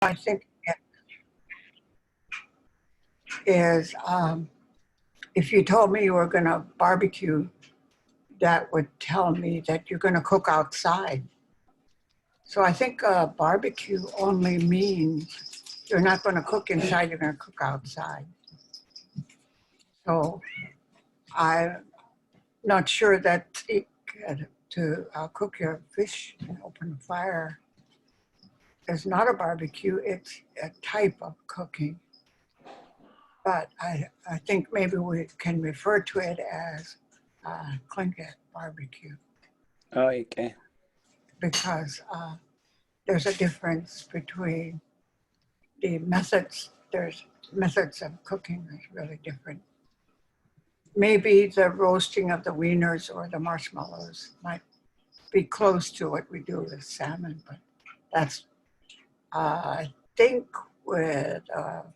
I think is if you told me you were going to barbecue, that would tell me that you're going to cook outside. So I think barbecue only means you're not going to cook inside, you're going to cook outside. So I'm not sure that to cook your fish and open fire is not a barbecue, it's a type of cooking. But I think maybe we can refer to it as Tlingit barbecue. Oh, okay. Because there's a difference between the methods. There's methods of cooking is really different. Maybe the roasting of the wieners or the marshmallows might be close to what we do with salmon, but that's, I think with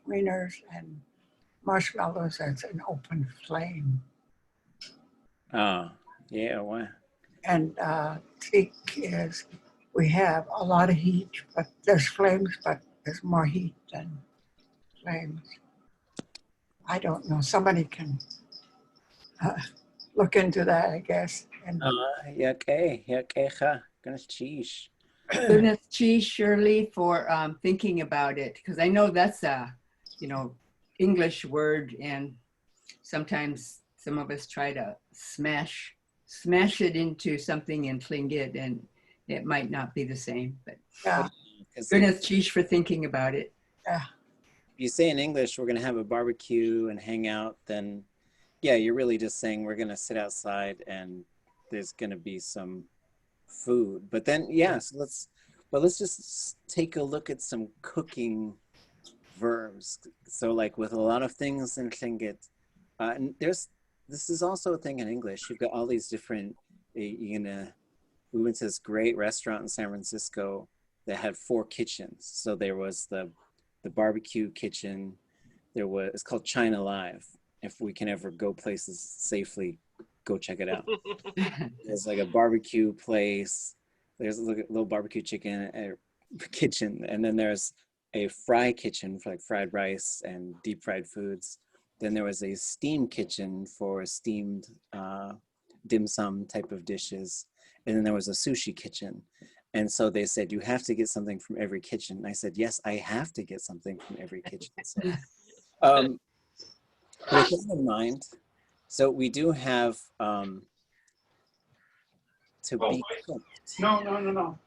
wieners and marshmallows, that's an open flame. Oh, yeah, wow. And tlingit is, we have a lot of heat, but there's flames, but there's more heat than flames. I don't know, somebody can look into that, I guess. And Goodness, geez, Shirley, for thinking about it, because I know that's a, English word, and sometimes some of us try to smash it into something in Tlingit, and it might not be the same. But yeah, goodness, geez, for thinking about it. Yeah. If you say in English, we're going to have a barbecue and hang out, then yeah, you're really just saying we're going to sit outside and there's going to be some food. But then, yeah, so let's just take a look at some cooking verbs. So like with a lot of things in Tlingit, and this is also a thing in English. You've got all these different, we went to this great restaurant in San Francisco that had 4 kitchens. So there was the barbecue kitchen. It's called China Live. If we can ever go places safely, go check it out. There's like a barbecue place. There's a little barbecue chicken kitchen. And then there's a fry kitchen for like fried rice and deep fried foods. Then there was a steam kitchen for steamed dim sum type of dishes. And then there was a sushi kitchen. And so they said, you have to get something from every kitchen. And I said, yes, I have to get something from every kitchen. So, with that in mind, so we do have to be cooked. No.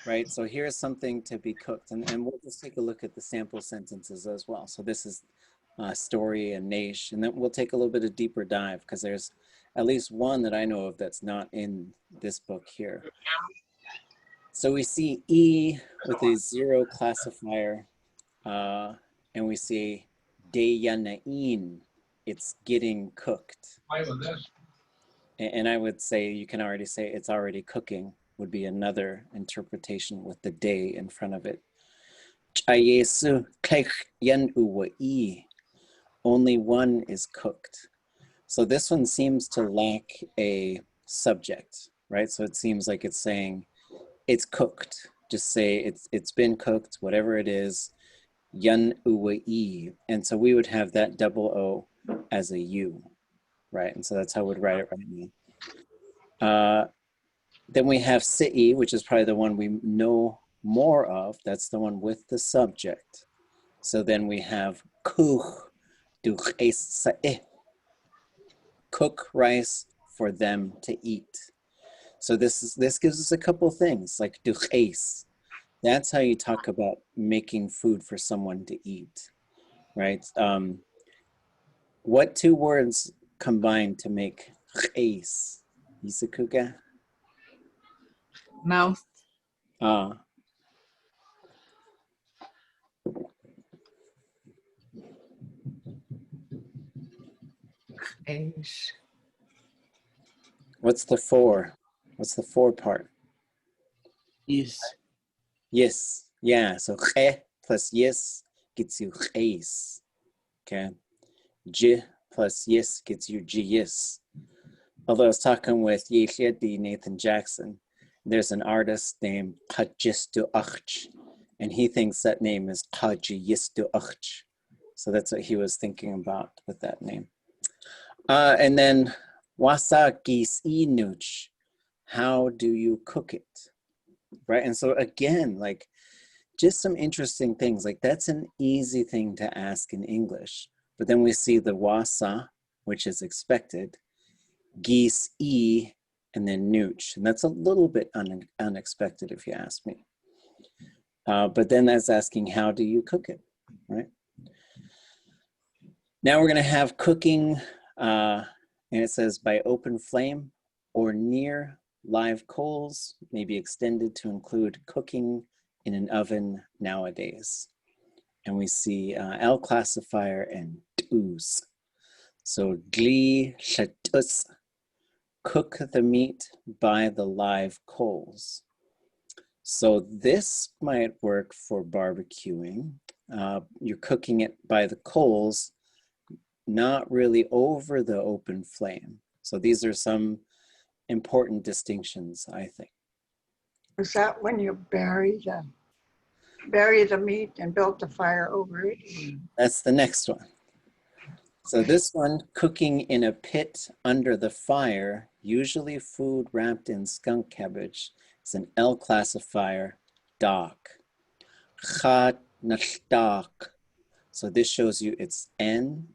Right, so here's something to be cooked. And we'll just take a look at the sample sentences as well. So this is story and naish. And then we'll take a little bit of deeper dive because there's at least one that I know of that's not in this book here. So we see E with a 0 classifier, and we see deyanain, it's getting cooked. And I would say, you can already say it's already cooking, would be another interpretation with the day in front of it. Only one is cooked. So this one seems to lack a subject, right? So it seems like it's saying, it's cooked. Just say it's been cooked, whatever it is, yan uwa'i. And so we would have that double O as a U, right? And so that's how we'd write it right now. Then we have si'i, which is probably the one we know more of. That's the one with the subject. So then we have kuch du'es sa'eh. Cook rice for them to eat. So this gives us a couple things like du'es. That's how you talk about making food for someone to eat, right? What 2 words combine to make du'es? Isakuga? Mouth. What's the 4? What's the 4 part? Yes. Yes. Yeah. So khe plus yes gets you khes. Okay. J plus yes gets you yes. Although I was talking with Nathan Jackson, there's an artist named ʼadudli.átk, And he thinks that name is ʼadudli.átk. So that's what he was thinking about with that name. And then wududzi.éeyi, how do you cook it? Right? And so again, like just some interesting things. Like that's an easy thing to ask in English. But then we see the wasa, which is expected, ʼadudli.átk, and then nooch. And that's a little bit unexpected if you ask me. But then that's asking, how do you cook it, right? Now we're going to have cooking, and it says by open flame or near live coals, may be extended to include cooking in an oven nowadays. And we see L classifier and tus. So tlingit, cook the meat by the live coals. So this might work for barbecuing. You're cooking it by the coals, not really over the open flame. So these are some important distinctions, I think. Is that when you bury the meat and build the fire over it? That's the next one. So this one, cooking in a pit under the fire, usually food wrapped in skunk cabbage, is an L classifier, dak. So this shows you it's N.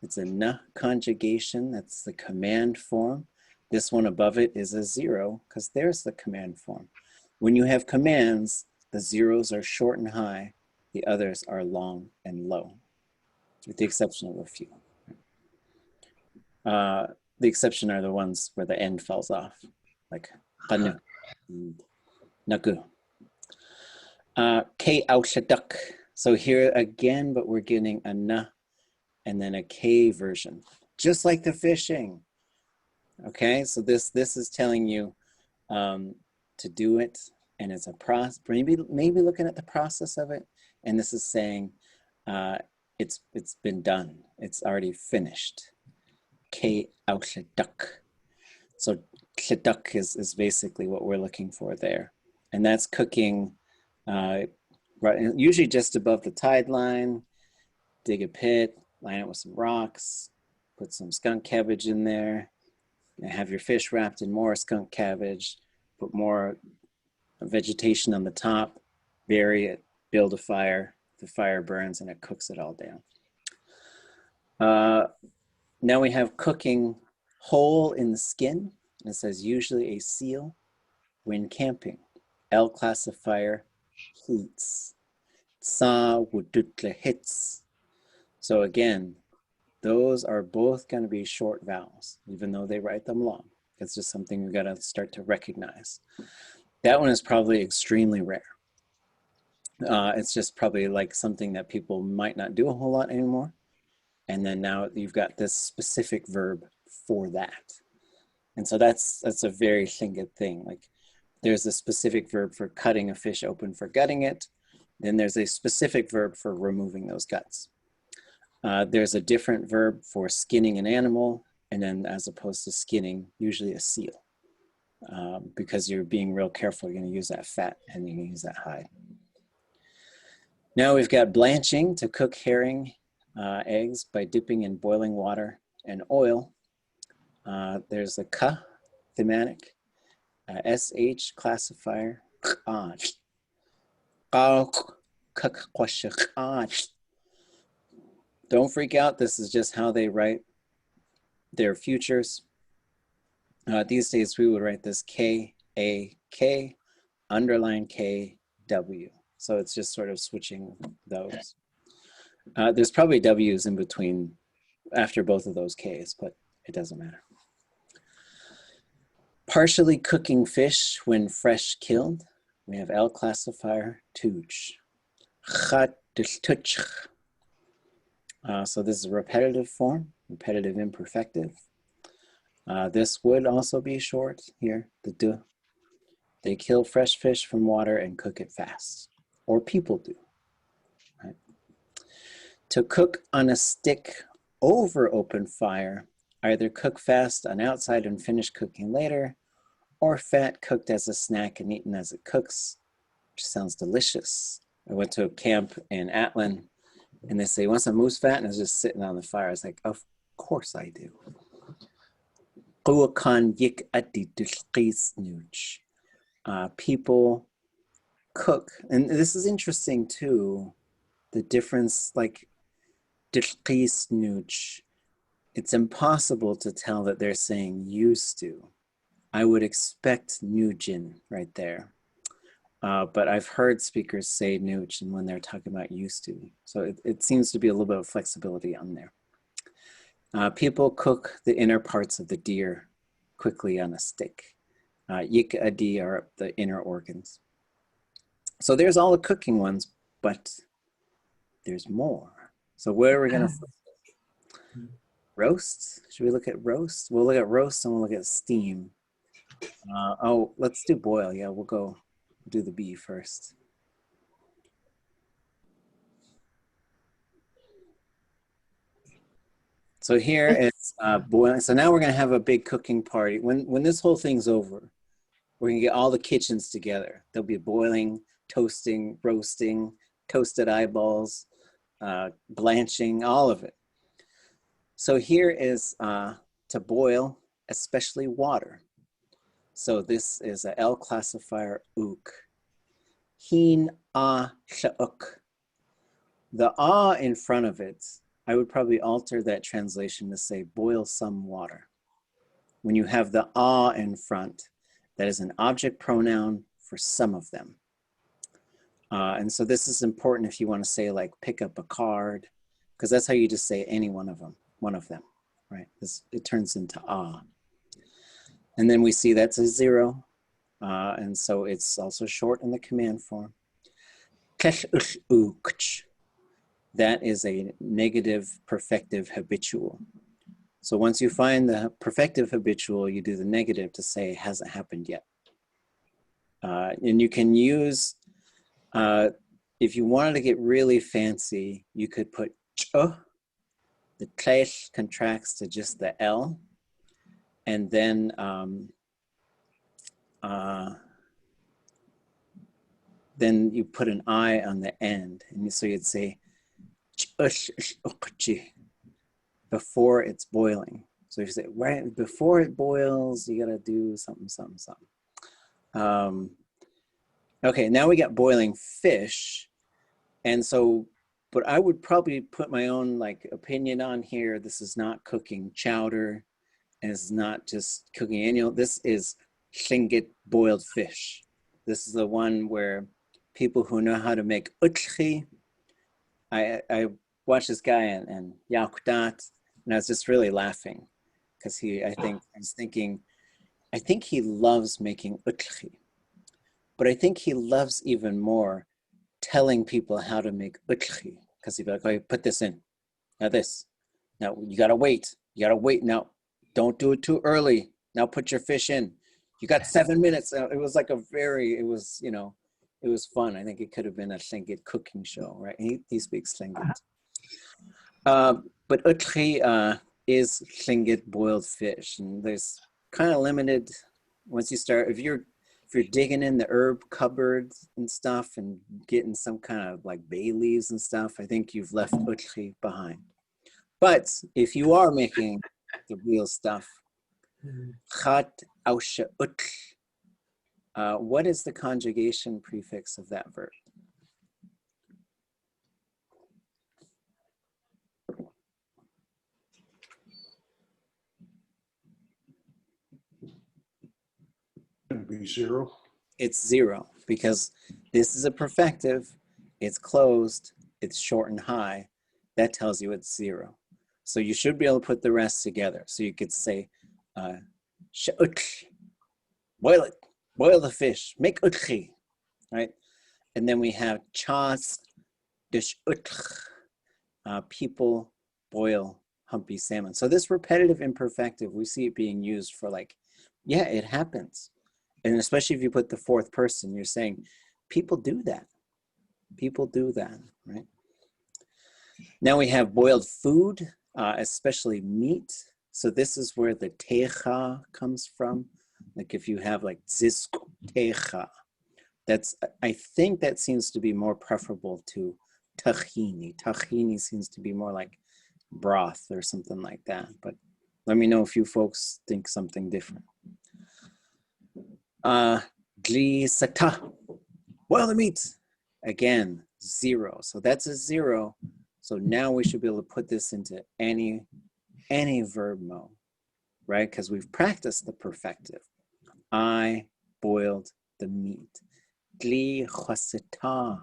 It's a N conjugation. That's the command form. This one above it is a 0 because there's the command form. When you have commands, the zeros are short and high. The others are long and low, with the exception of a few. The exception are the ones where the end falls off, like qanu and nagu. K aushadak. So here again, but we're getting a N and then a K version, just like the fishing. Okay, so this is telling you to do it, and it's a process. Maybe looking at the process of it, and this is saying it's been done. It's already finished. K aushadak. So shadak is basically what we're looking for there, and that's cooking right, usually just above the tide line. Dig a pit, line it with some rocks, put some skunk cabbage in there, and have your fish wrapped in more skunk cabbage, put more vegetation on the top, bury it, build a fire, the fire burns and it cooks it all down. Now we have cooking whole in the skin. It says usually a seal when camping. L classifier, heats. wududzi.éeyi. So again, those are both going to be short vowels, even though they write them long. It's just something we've got to start to recognize. That one is probably extremely rare. It's just probably like something that people might not do a whole lot anymore. And then now you've got this specific verb for that. And so that's a very Tlingit thing. Like there's a specific verb for cutting a fish open for gutting it. Then there's a specific verb for removing those guts. There's a different verb for skinning an animal, and then as opposed to skinning, usually a seal. Because you're being real careful, you're going to use that fat and you're going to use that hide. Now we've got blanching, to cook herring eggs by dipping in boiling water and oil. There's a ka thematic, sh classifier, don't freak out. This is just how they write their futures. These days we would write this K-A-K, underline K-W. So it's just sort of switching those. There's probably W's in between after both of those K's, but it doesn't matter. Partially cooking fish when fresh killed. We have L classifier, tuch. So this is a repetitive form, repetitive imperfective. This would also be short here, the du. They kill fresh fish from water and cook it fast, or people do. Right? To cook on a stick over open fire, either cook fast on outside and finish cooking later, or fat cooked as a snack and eaten as it cooks, which sounds delicious. I went to a camp in Atlin, and they say, "You want some moose fat?" And I was just sitting on the fire. I was like, "Of course I do." People cook, and this is interesting too. The difference, like it's impossible to tell that they're saying used to. I would expect nugin right there. But I've heard speakers say nooch and when they're talking about used to. So it seems to be a little bit of flexibility on there. People cook the inner parts of the deer quickly on a stick. ʼadudli are the inner organs. So there's all the cooking ones, but there's more. So where are we gonna roast? Should we look at roast? We'll look at roast and we'll look at steam. Oh, let's do boil. Yeah, we'll go do the bee first. So here it's boiling. So now we're gonna have a big cooking party. When this whole thing's over, we're gonna get all the kitchens together. There'll be boiling, toasting, roasting, toasted eyeballs, blanching, all of it. So here is to boil, especially water. So this is a L classifier ook. Hin a shauk. The ah in front of it, I would probably alter that translation to say boil some water. When you have the ah in front, that is an object pronoun for some of them. And so this is important if you want to say like pick up a card, because that's how you just say any one of them, right? It turns into ah. And then we see that's a 0. And so it's also short in the command form. That is a negative perfective habitual. So once you find the perfective habitual, you do the negative to say it hasn't happened yet. And you can use, if you wanted to get really fancy, you could put ch. The klesh contracts to just the L. And then you put an I on the end. And so you'd say, before it's boiling. So you say, right before it boils, you gotta do something, something, something. Okay, now we got boiling fish. And so, but I would probably put my own like opinion on here. This is not cooking chowder, and it's not just cooking annual. This is Tlingit boiled fish. This is the one where people who know how to make ʼadudli. I watched this guy and wooch.een, and I was just really laughing because I think he loves making ʼadudli, but I think he loves even more telling people how to make ʼadudli, because he'd be like, "Oh, put this in, now this, now you gotta wait, now, don't do it too early, now put your fish in, you got 7 minutes." It was like it was fun. I think it could have been a Tlingit cooking show, right? He speaks Tlingit. But ʼadudli is Tlingit boiled fish, and there's kind of limited once you start. If you're digging in the herb cupboard and stuff and getting some kind of like bay leaves and stuff, I think you've left ʼadudli behind. But if you are making the real stuff, chat ausha ʼadudli. What is the conjugation prefix of that verb? It'd be 0. It's 0 because this is a perfective. It's closed. It's short and high. That tells you it's 0. So you should be able to put the rest together. So you could say, boil it, boil the fish, make ʼadudli, right? And then we have chas dish people boil humpy salmon. So this repetitive imperfective, we see it being used for like, yeah, it happens. And especially if you put the 4th person, you're saying people do that. People do that, right? Now we have boiled food, especially meat. So this is where the techa comes from. Like if you have like zisk techa, I think that seems to be more preferable to tahini. Tahini seems to be more like broth or something like that. But let me know if you folks think something different. Gli sata. Boil the meat. Again, 0. So that's a 0. So now we should be able to put this into any verb mode, right? Because we've practiced the perfective. I boiled the meat. Gli khasita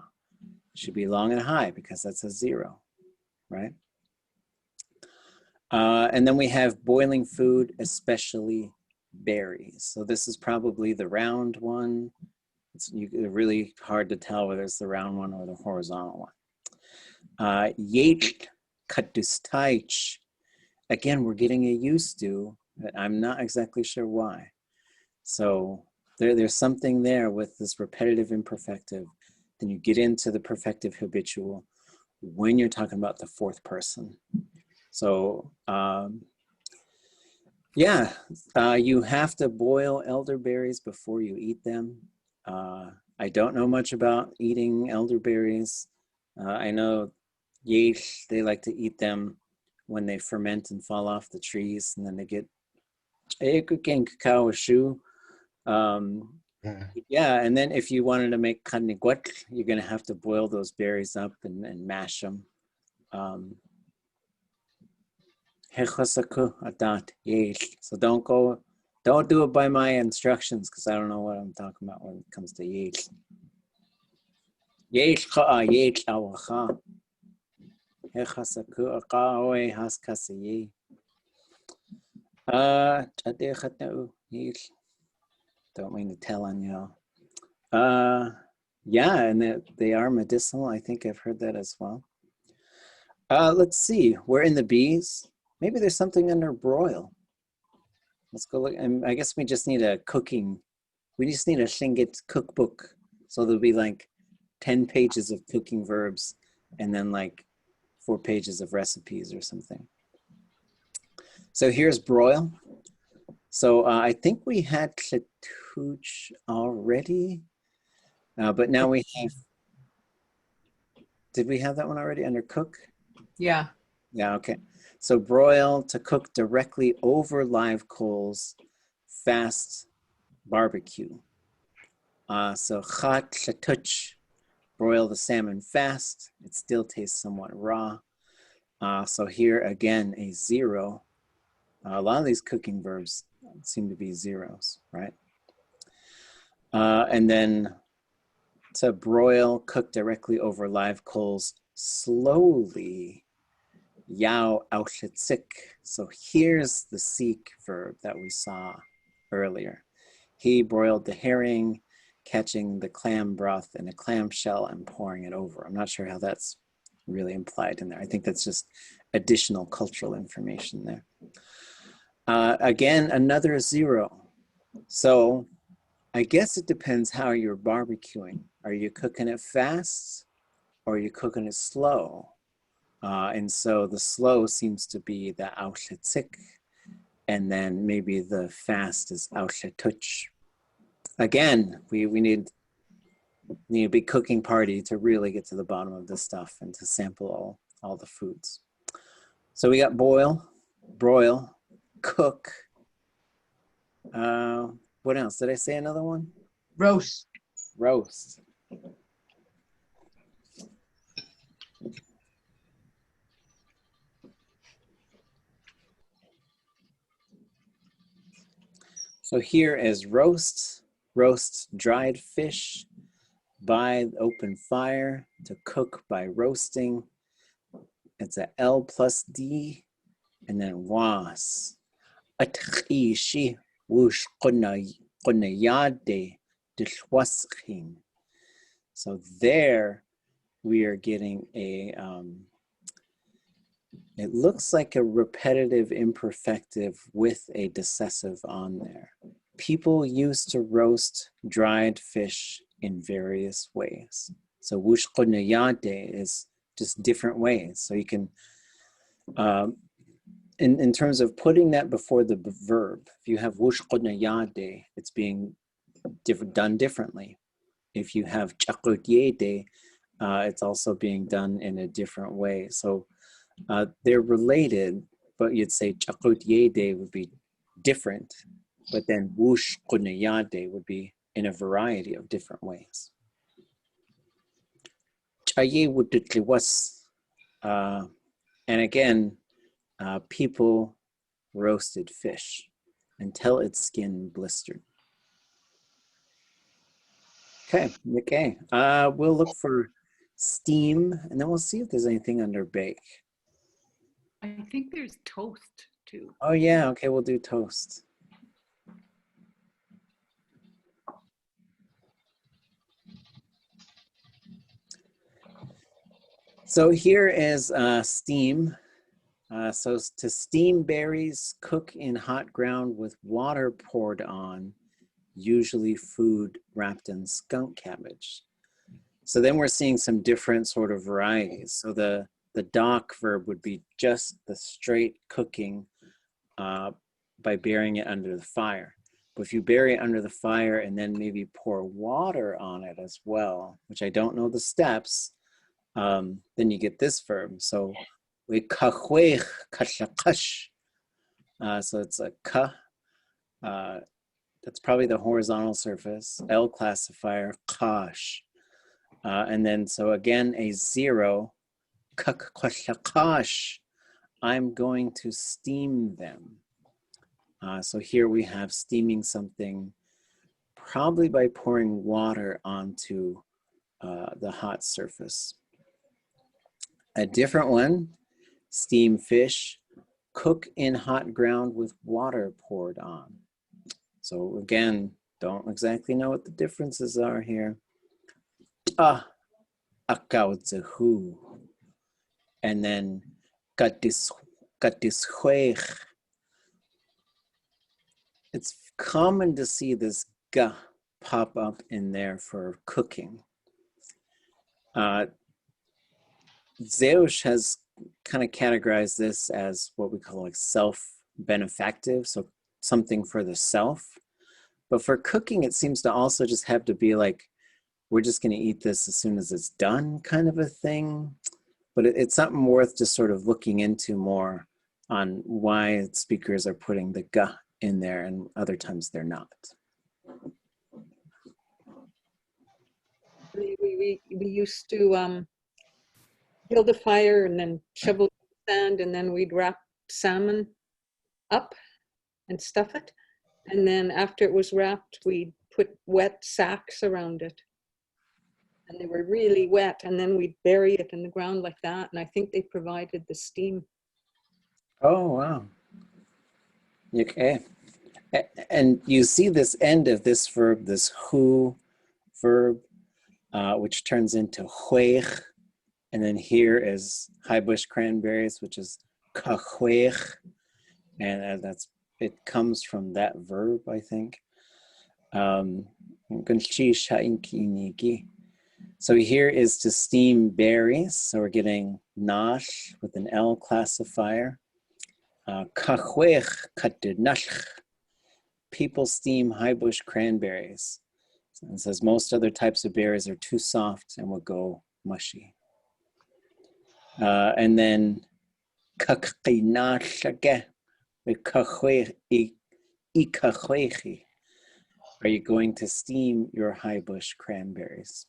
should be long and high because that's a 0, right? And then we have boiling food, especially berries. So this is probably the round one. It's really hard to tell whether it's the round one or the horizontal one. Yet kadustaich. Again, we're getting used to, but I'm not exactly sure why. So there's something there with this repetitive imperfective. Then you get into the perfective habitual when you're talking about the fourth person. So you have to boil elderberries before you eat them. I don't know much about eating elderberries. I know Yesh, they like to eat them when they ferment and fall off the trees, and then they get cacao shoe. Yeah, and then if you wanted to make kaniguat, you're gonna have to boil those berries up and mash them. So don't do it by my instructions because I don't know what I'm talking about when it comes to yesh. Yesh ka yesh awacha. Hechasaku akawe haskasiye. Don't mean to tell on y'all. Yeah, and they are medicinal. I think I've heard that as well. Let's see. We're in the bees. Maybe there's something under broil. Let's go look. And I guess we just need a cooking. We just need a Tlingit cookbook. So there'll be like 10 pages of cooking verbs and then like 4 pages of recipes or something. So here's broil. So I think we had klatuch already, but now we have, did we have that one already under cook? Yeah. Yeah, okay. So broil, to cook directly over live coals, fast barbecue. So chat klatuch, broil the salmon fast. It still tastes somewhat raw. So here again, a 0. A lot of these cooking verbs seem to be 0s, right? And then to broil, cook directly over live coals slowly. Yao aushitsik. So here's the seek verb that we saw earlier. He broiled the herring, catching the clam broth in a clam shell and pouring it over. I'm not sure how that's really implied in there. I think that's just additional cultural information there. Again, another 0. So I guess it depends how you're barbecuing. Are you cooking it fast or are you cooking it slow? And so the slow seems to be the aushitsik, and then maybe the fast is aushituch. Again, we need a big cooking party to really get to the bottom of this stuff and to sample all the foods. So we got boil, broil, cook. What else? Did I say another one? Roast. Roast. So here is roast. Roast dried fish by open fire, to cook by roasting. It's a L plus D and then was. Atqishi wooch Āadé. So there we are getting a, it looks like a repetitive imperfective with a decessive on there. People used to roast dried fish in various ways. So wooch is just different ways. So you can, in terms of putting that before the verb, if you have wooch it's being done differently. if you have ʼadudli.átk, it's also being done in a different way. So they're related, but you'd say ʼadudli.átk would be different, but then wooch.een would be in a variety of different ways. And again, people roasted fish until its skin blistered. Okay. We'll look for steam, and then we'll see if there's anything under bake. I think there's toast too. Oh yeah, okay, we'll do toast. So here is steam. So to steam berries, cook in hot ground with water poured on, usually food wrapped in skunk cabbage. So then we're seeing some different sort of varieties. So the doc verb would be just the straight cooking by burying it under the fire. But if you bury it under the fire and then maybe pour water on it as well, which I don't know the steps, then you get this verb. So we kahwech kashlakash. So it's a ka. That's probably the horizontal surface. L classifier kash. And then so again a zero. Kash. I'm going to steam them. So here we have steaming something, probably by pouring water onto the hot surface. A different one, steam fish, cook in hot ground with water poured on. So again, don't exactly know what the differences are here. Akauzehu. And then katishuech. It's common to see this ga pop up in there for cooking. Zeush has kind of categorized this as what we call like self-benefactive, so something for the self. But for cooking, it seems to also just have to be like, we're just going to eat this as soon as it's done kind of a thing. But it's something worth just sort of looking into more on why speakers are putting the ga in there and other times they're not. We used to build a fire and then shovel sand, and then we'd wrap salmon up and stuff it. And then after it was wrapped, we'd put wet sacks around it. And they were really wet, and then we'd bury it in the ground like that. And I think they provided the steam. Oh, wow. Okay. And you see this end of this verb, this hu verb, which turns into huech. And then here is high bush cranberries, which is kahuech. And it comes from that verb, I think. So here is to steam berries. So we're getting nash with an L classifier. Kahuech katudnach. People steam high bush cranberries. And it says most other types of berries are too soft and will go mushy. And then are you going to steam your high bush cranberries?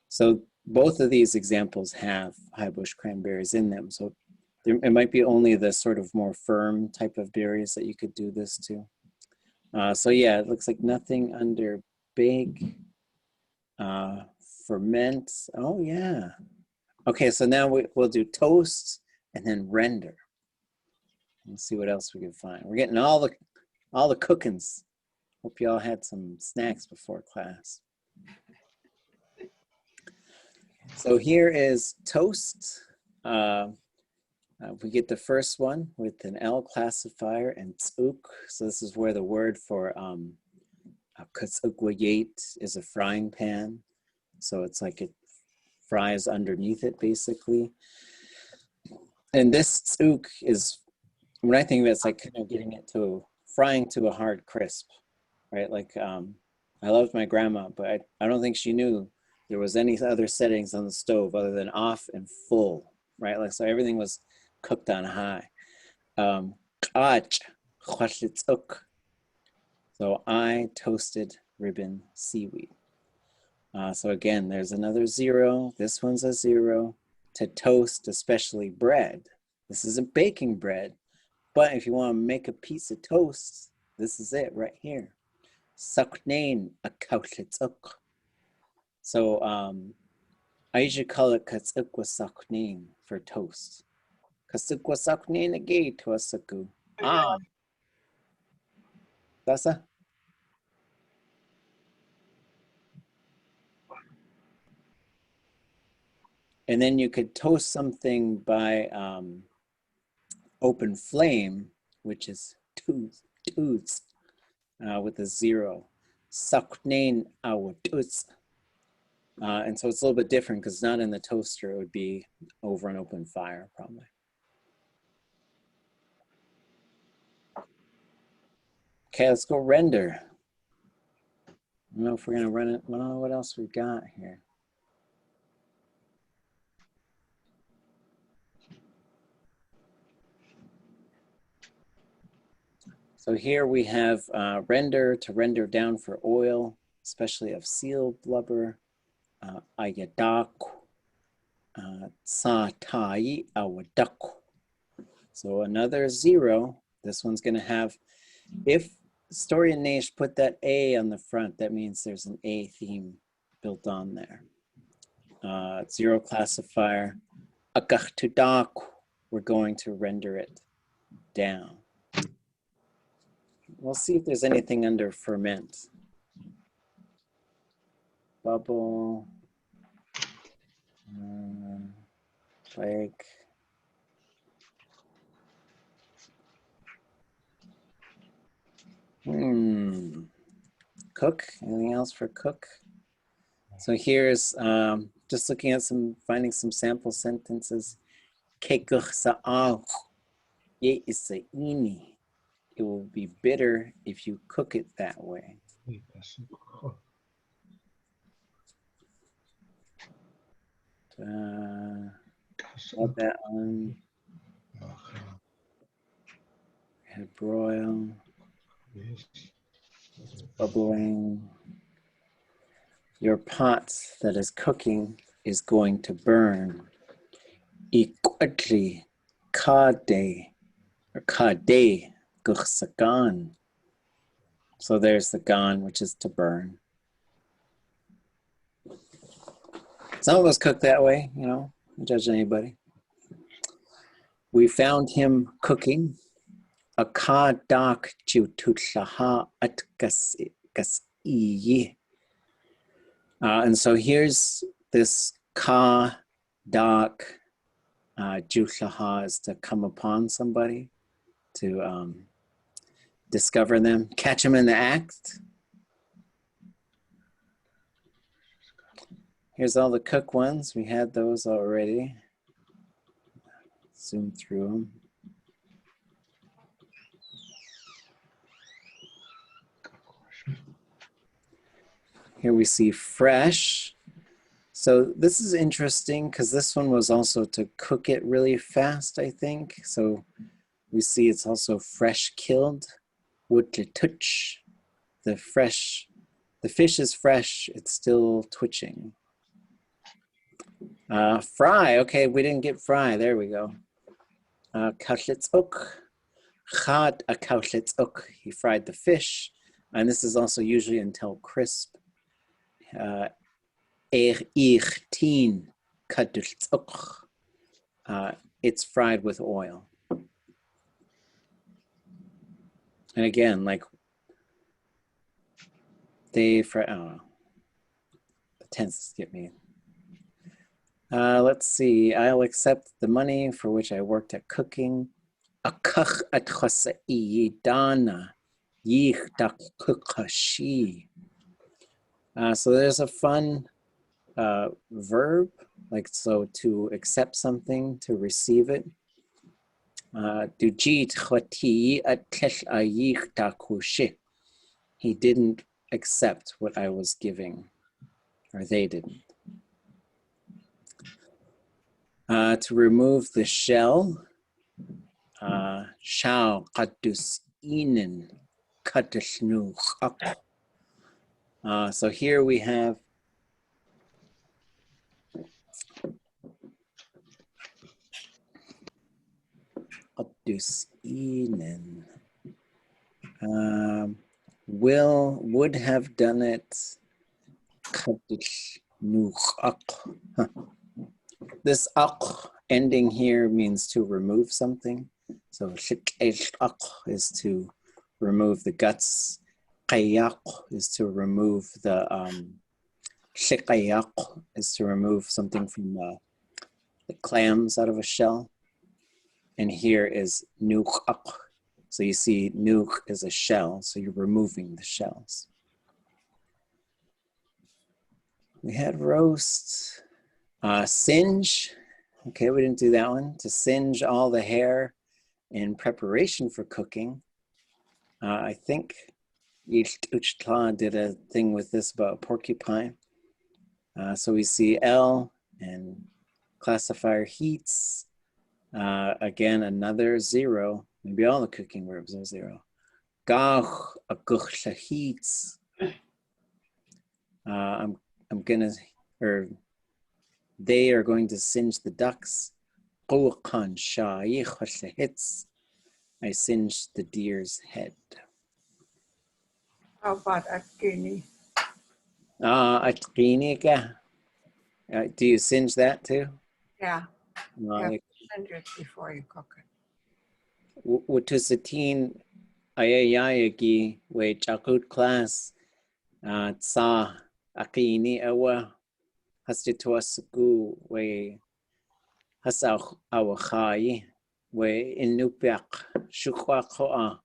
So both of these examples have high bush cranberries in them. So it might be only the sort of more firm type of berries that you could do this to. So yeah, it looks like nothing under bake, ferment. Oh yeah. Okay, so now we'll do toast and then render. Let's see what else we can find. We're getting all the cookings. Hope you all had some snacks before class. So here is toast. We get the first one with an L classifier and tzuk. So this is where the word for katsukwayeet is a frying pan. So it's like it fries underneath it basically. And this tzuk is, when I think of it, it's like kind of getting it to frying to a hard crisp, right? Like I loved my grandma, but I don't think she knew there was any other settings on the stove other than off and full, right? Like, so everything was cooked on high. So I toasted ribbon seaweed. So again, there's another 0. This one's a 0. To toast, especially bread. This isn't baking bread, but if you want to make a piece of toast, this is it right here. Saknain a kautlitsuk. So I usually call it katsukwa saknain for toast. Kasukwa saknain agay tuasaku. Dasa? And then you could toast something by open flame, which is toots, with a 0. Saknain awatuts. And so it's a little bit different because not in the toaster, it would be over an open fire probably. Okay, let's go render. I don't know if we're gonna run it. I don't know what else we've got here. So here we have render to render down for oil, especially of seal blubber, ayadaku, satai awadaku. So another 0. This one's gonna have, if Story and Nash put that A on the front, that means there's an A theme built on there. 0 classifier, akachtudaku. We're going to render it down. We'll see if there's anything under ferment. Bubble, bake. Cook, anything else for cook? So here's just looking at finding some sample sentences. Kekuch sa'ach éeyi. It will be bitter if you cook it that way. Got that one. Head broil. Bubbling. Your pot that is cooking is going to burn. ʻadudli ʻátk or Aadé guchsagan. So there's the gan, which is to burn. Some of us cook that way, you know, don't judge anybody. We found him cooking. ʻadudli.átk. And so here's this ka dak jutlaha is to come upon somebody, to discover them, catch them in the act. Here's all the cook ones. We had those already. Zoom through them. Here we see fresh. So this is interesting because this one was also to cook it really fast, I think. So we see it's also fresh killed. Wududzi. The fish is fresh, it's still twitching. Fry, okay, we didn't get fry, there we go. Kautlitsuk. Chad a kautlitsuk. He fried the fish. And this is also usually until crisp. Teen kadultsuk. It's fried with oil. And again, like they fry, I don't know. The tenses get me. Let's see. I'll accept the money for which I worked at cooking. Akach atchasai dana yichdak kukashi. So there's a fun verb, like so to accept something, to receive it. Dujit khati atl ayich dakushi. He didn't accept what I was giving, or they didn't. To remove the shell, shao ʼadudli.átk. So here we have ʼadudli.átk. Would have done it. This ʼak ending here means to remove something. So is to remove the guts. Qayak is to remove the is to remove something from the clams out of a shell. And here is nuqaq. So you see nuq is a shell, so you're removing the shells. We had roast, singe. Okay, we didn't do that one. To singe all the hair in preparation for cooking. I think wooch.een did a thing with this about porcupine. So we see L and classifier heats. Again, another 0. Maybe all the cooking verbs are 0. Gach aguch heats. I'm gonna, or they are going to singe the ducks. I singed the deer's head. How about akini? Do you singe that too? Yeah, you have Like, to singe it before you cook it. wududzi.éeyi we chakut class tsa akini awa hastituasuku we hasaw awachai we inupiak shukwakoa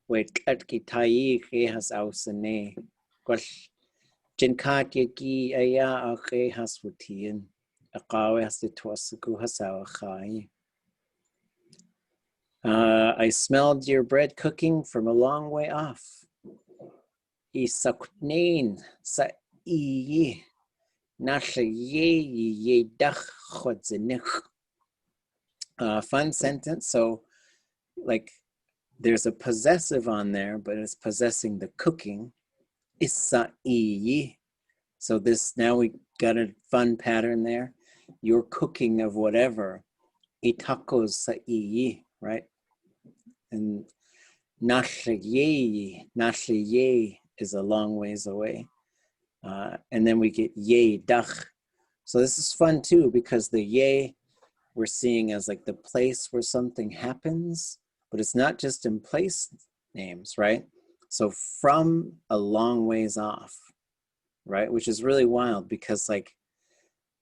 we katkitayi ke hasawsane kwash jinkatiki aya ake haswutian akawe hastituasuku hasawachai. I smelled your bread cooking from a long way off. Isakutnain sa-éeyi nashayeyi yedach chodzinich. Fun sentence. So, like, there's a possessive on there, but it's possessing the cooking. Isa-éeyi. So this, now we got a fun pattern there. Your cooking of whatever. Itakos sa-éeyi, right? And nashayeyi is a long ways away. And then we get ye dach. So this is fun too, because the ye we're seeing as like the place where something happens, but it's not just in place names, right? So from a long ways off, right? Which is really wild because like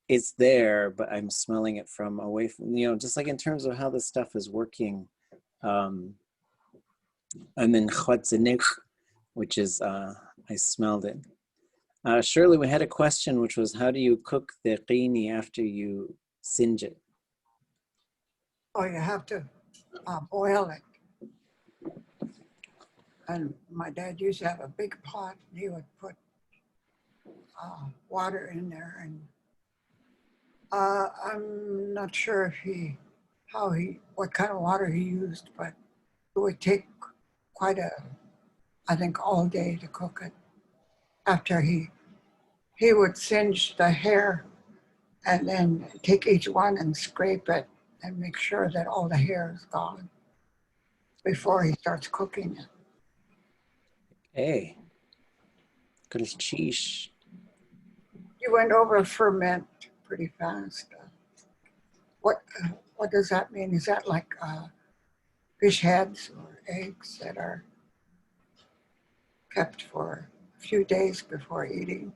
it's there, but I'm smelling it from away from, you know, just like in terms of how this stuff is working. And then chodzinich, which is, I smelled it. Shirley, we had a question, which was, how do you cook the qini after you singe it? Oh, you have to boil it. And my dad used to have a big pot, and he would put water in there. And I'm not sure if what kind of water he used, but it would take quite I think all day to cook it. After he would singe the hair and then take each one and scrape it and make sure that all the hair is gone before he starts cooking it. Hey, good cheese. You went over ferment pretty fast. What does that mean? Is that like fish heads or eggs that are kept for a few days before eating?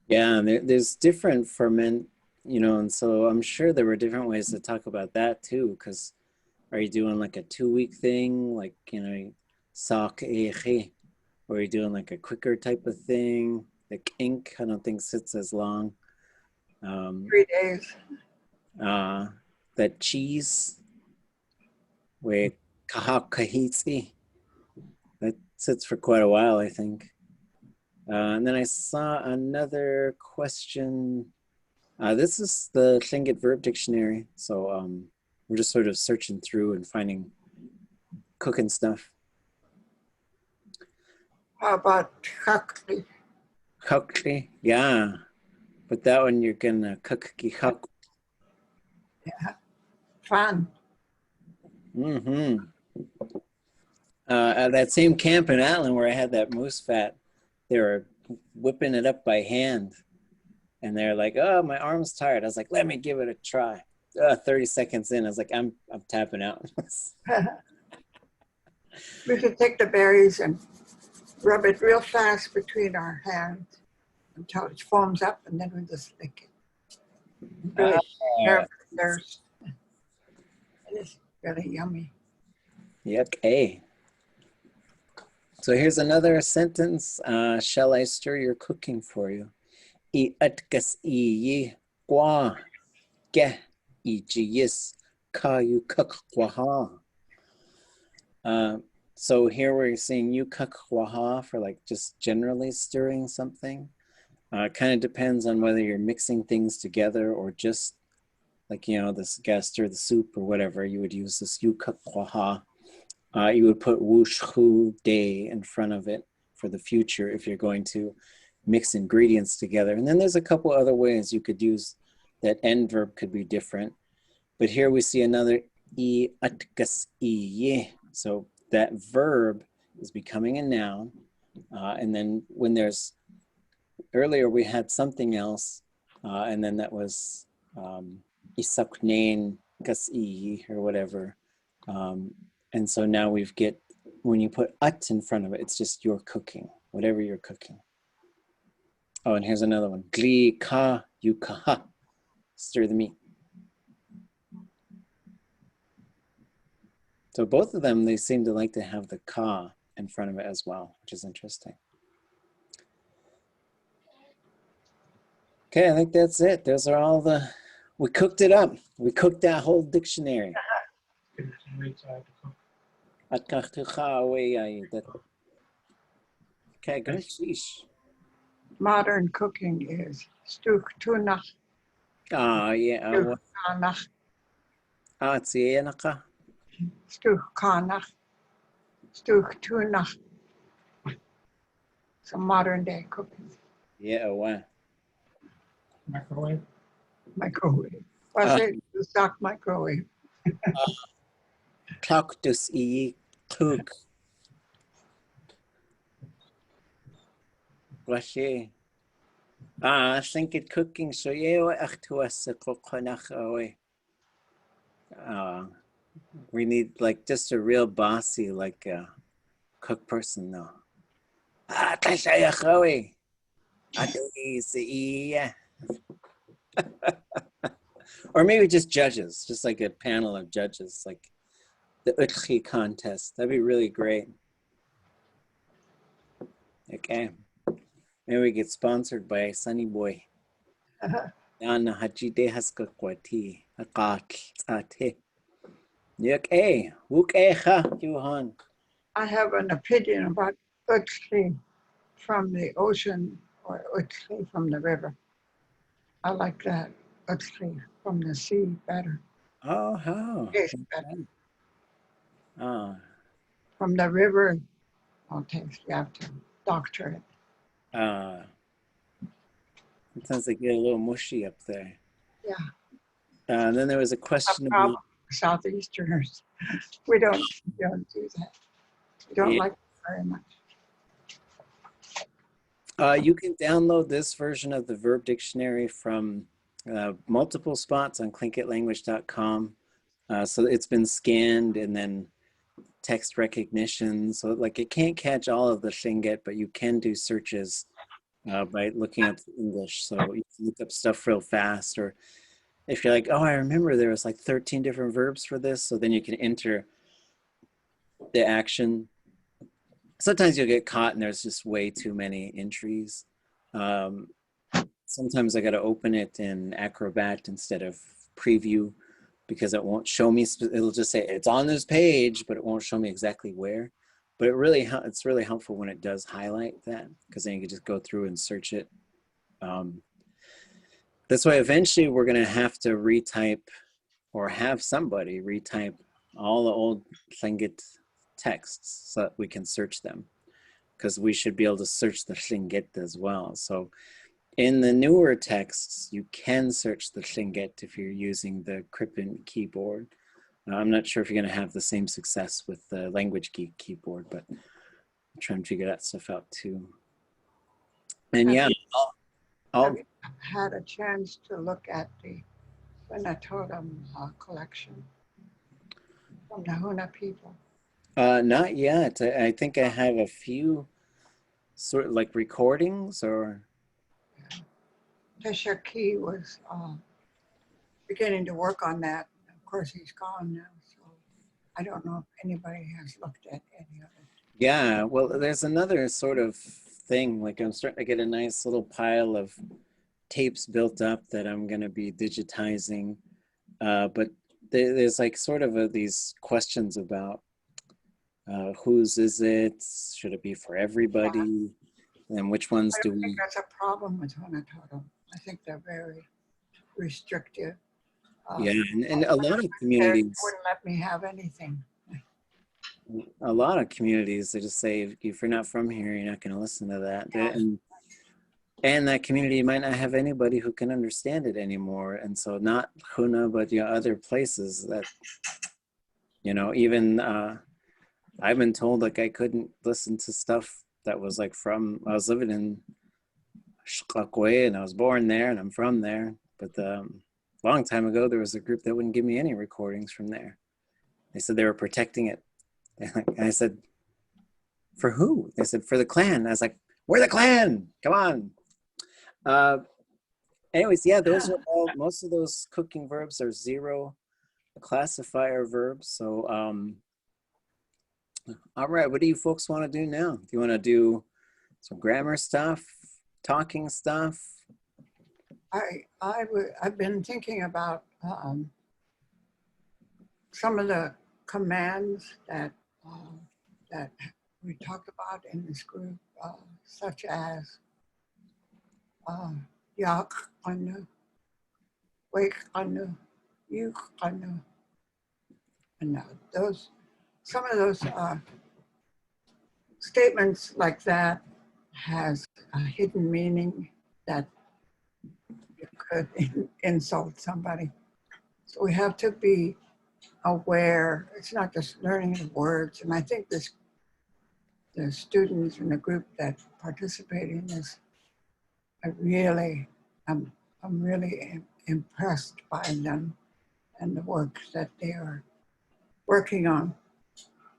Yeah, and there's different ferment, you know, and so I'm sure there were different ways to talk about that too, because are you doing like a 2-week thing, like, you know, sak-éeyi, or are you doing like a quicker type of thing? Like ink, I don't think sits as long. 3 days. That cheese, with kahakahitsi, that sits for quite a while, I think. And then I saw another question. This is the Tlingit Verb Dictionary. So we're just sort of searching through and finding cooking stuff. How about chakli? Chakli, yeah. But that one you're gonna cook kihak. Yeah. Fun. Mm-hmm. At that same camp in Atlan where I had that moose fat, they were whipping it up by hand. And they're like, oh, my arm's tired. I was like, let me give it a try. 30 seconds in, I was like, I'm tapping out. We should take the berries and rub it real fast between our hands until it foams up, and then we just lick it. Really care for thirst. It is really yummy. Yuck, eh. So here's another sentence. Shall I stir your cooking for you? ʼadudli.átk kwa ge ijiyis ka you cook waha. So here we're saying you cook waha for like just generally stirring something. Kind of depends on whether you're mixing things together or just like, you know, this guy stir the soup or whatever, you would use this you cook waha. You would put wooch.een in front of it for the future if you're going to mix ingredients together. And then there's a couple other ways you could use that end verb could be different. But here we see another ʼadudli.átk. So that verb is becoming a noun. And then when there's, earlier we had something else, and then that was ʼisaknain kas'éeyi or whatever. And so now we've get, when you put ut in front of it, it's just your cooking, whatever you're cooking. Oh, and here's another one. Gli ka you kaha. Stir the meat. So both of them, they seem to like to have the ka in front of it as well, which is interesting. Okay, I think that's it. Those are all the, we cooked it up. We cooked that whole dictionary. Okay, good. Sheesh. Modern cooking is stuk tunach, Yeah. stuk kanach, ʼadudli.átk. stuk kanach, stuk tunach. So modern day cooking. Yeah, wow. Microwave. Microwave. What's it? The stock microwave. Tlingit cook. Washi. I think it cooking so yeah, we need like just a real bossy like cook person though. ʼadudli.átk. Or maybe just judges, just like a panel of judges, like the ʼudli contest. That'd be really great. Okay. Maybe we get sponsored by Sunny Boy. I have an opinion about ʼudli from the ocean or ʼudli from the river. I like that ʼudli from the sea better. Oh, how? Tastes better. Oh, From the river, I'll taste. You have to doctor it. it sounds like you're a little mushy up there. Yeah. And then there was a question about Southeasterners, we don't do that. We don't like it very much. you can download this version of the Verb Dictionary from multiple spots on tlingitlanguage.com. So it's been scanned and then text recognition. So like it can't catch all of the Tlingit, but you can do searches by looking up English. So you can look up stuff real fast, or if you're like, oh, I remember there was like 13 different verbs for this. So then you can enter the action. Sometimes you'll get caught and there's just way too many entries. Sometimes I got to open it in Acrobat instead of Preview because it won't show me. It'll just say it's on this page, but it won't show me exactly where. but it's really helpful when it does highlight that, because then you can just go through and search it. This way, eventually, we're going to have to retype or have somebody retype all the old Tlingit texts so that we can search them, because we should be able to search the Tlingit as well. So in the newer texts, you can search the Tlingit if you're using the Crippen keyboard. I'm not sure if you're going to have the same success with the Language Geek keyboard, but I'm trying to figure that stuff out too. And yeah, Have you had a chance to look at the Venatotum collection from the Huna people? not yet. I think I have a few sort of like recordings or. Teshaki was beginning to work on that. Of course, he's gone now, so I don't know if anybody has looked at any of it. Yeah, well, there's another sort of thing, like I'm starting to get a nice little pile of tapes built up that I'm going to be digitizing. But there's like sort of these questions about whose is it? Should it be for everybody? Yeah. And which ones do I don't we? think that's a problem with Venatotum. I think they're very restrictive. Yeah, and a lot of communities wouldn't let me have anything. They just say, if you're not from here, you're not going to listen to that. Yeah. And that community might not have anybody who can understand it anymore. And so not Huna, but other places that, even I've been told like I couldn't listen to stuff that was like I was living in Shkakwe and I was born there and I'm from there. But a long time ago, there was a group that wouldn't give me any recordings from there. They said they were protecting it. And I said, for who? They said, for the clan. I was like, we're the clan. Come on. Anyways, yeah, those are all, most of those cooking verbs are 0 classifier verbs. So, all right, what do you folks want to do now? Do you want to do some grammar stuff, talking stuff? I've been thinking about some of the commands that we talked about in this group, such as yak anu, wake anu, yuk anu, and some of those statements like that has a hidden meaning that you could insult somebody. So we have to be aware. It's not just learning the words. And I think the students in the group that participate in this, I'm really impressed by them and the work that they are working on.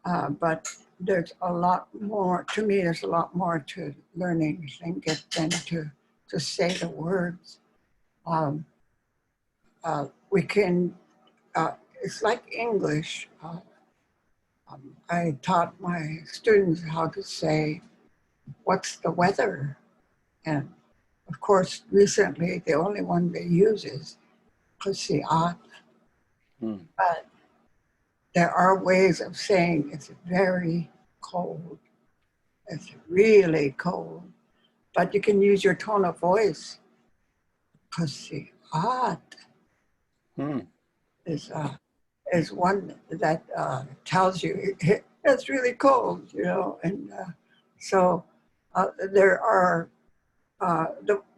But there's a lot more, to me, there's a lot more to learning Tlingit than to say the words. We can, it's like English. I taught my students how to say, what's the weather? And of course, recently, the only one they use is ʼadudli.átk. But there are ways of saying it's very cold. It's really cold. But you can use your tone of voice. ʼadudli.átk is one that tells you it's really cold, and so there are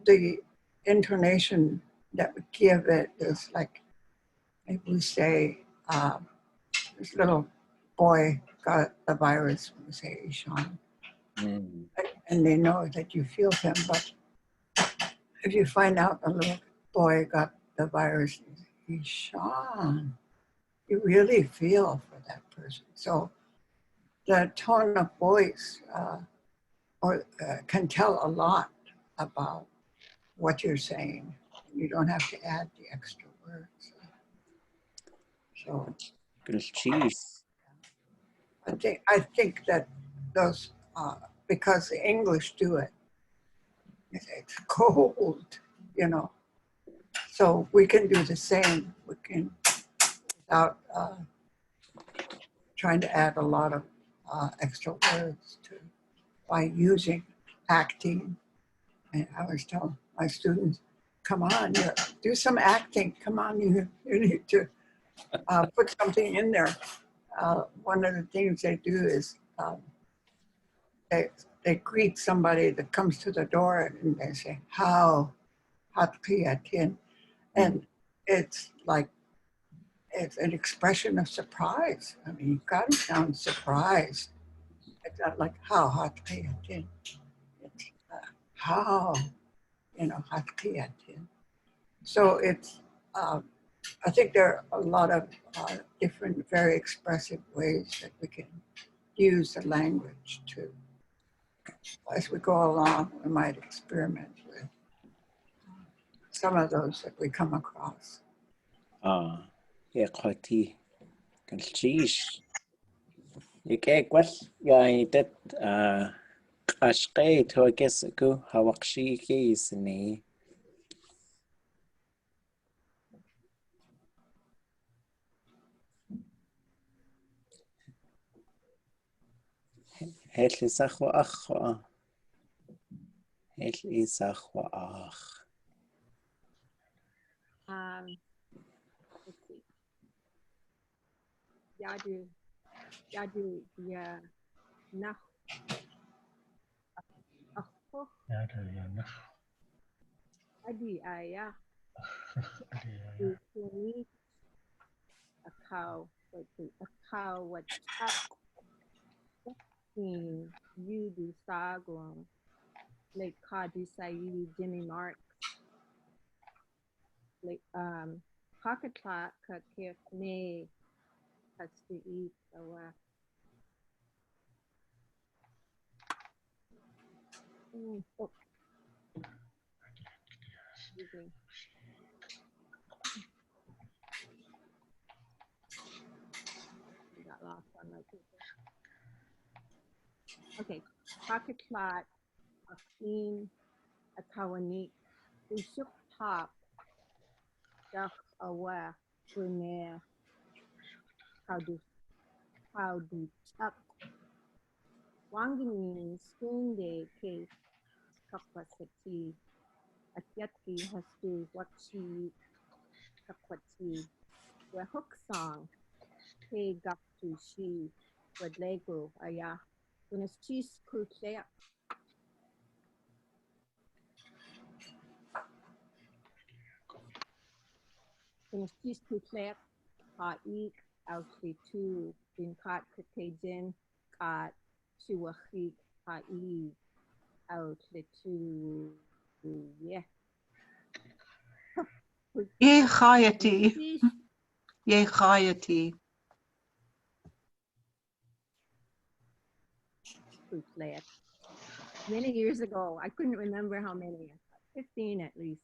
the intonation that we give it is like if we say this little boy got the virus, we say Ishan, and they know that you feel him. But if you find out a little boy got the virus, Ishan, you really feel for that person. So the tone of voice can tell a lot about what you're saying. You don't have to add the extra words. So Cheese. I think that those, because the English do it, it's cold, So we can do the same. We can, without trying to add a lot of extra words by using acting. And I always tell my students, come on, do some acting. Come on, you need to put something in there. One of the things they do is they greet somebody that comes to the door and they say, how, ʼadudli.átk. And it's like, it's an expression of surprise. I mean, you gotta sound surprised. It's not like, how, ʼadudli.átk. It's how, ʼadudli.átk. So it's, I think there are a lot of different, very expressive ways that we can use the language to, as we go along, we might experiment with some of those that we come across. Eqati. Kalchish. Ykekwal. Yaitet. Ashqay to akesaku. Hawakshi kisni. هل إساخ وأخ هل إساخ وأخ Let's see. Yadu ya nah akho adi ayah ukuni akau what up in you do sagong like kadusai Jimmy Marks like Hakatla kakirne has to eat awa. Oh. Excuse me. I got lost on my paper. Okay. Hakatla akin akawanik usuk top dak awa gune how do tuck wangin skunde ke kapasati atyatki has to wakshi kakwati we hook song ke gaptu shi with lego aya when it's cheese kutlea when it's cheese kutlea ha ik out tu in kat kajin kat chiwachik ha I out tu yeah ʻéeʻi ʻéeʻi Kutlea. Many years ago, I couldn't remember how many, 15 at least.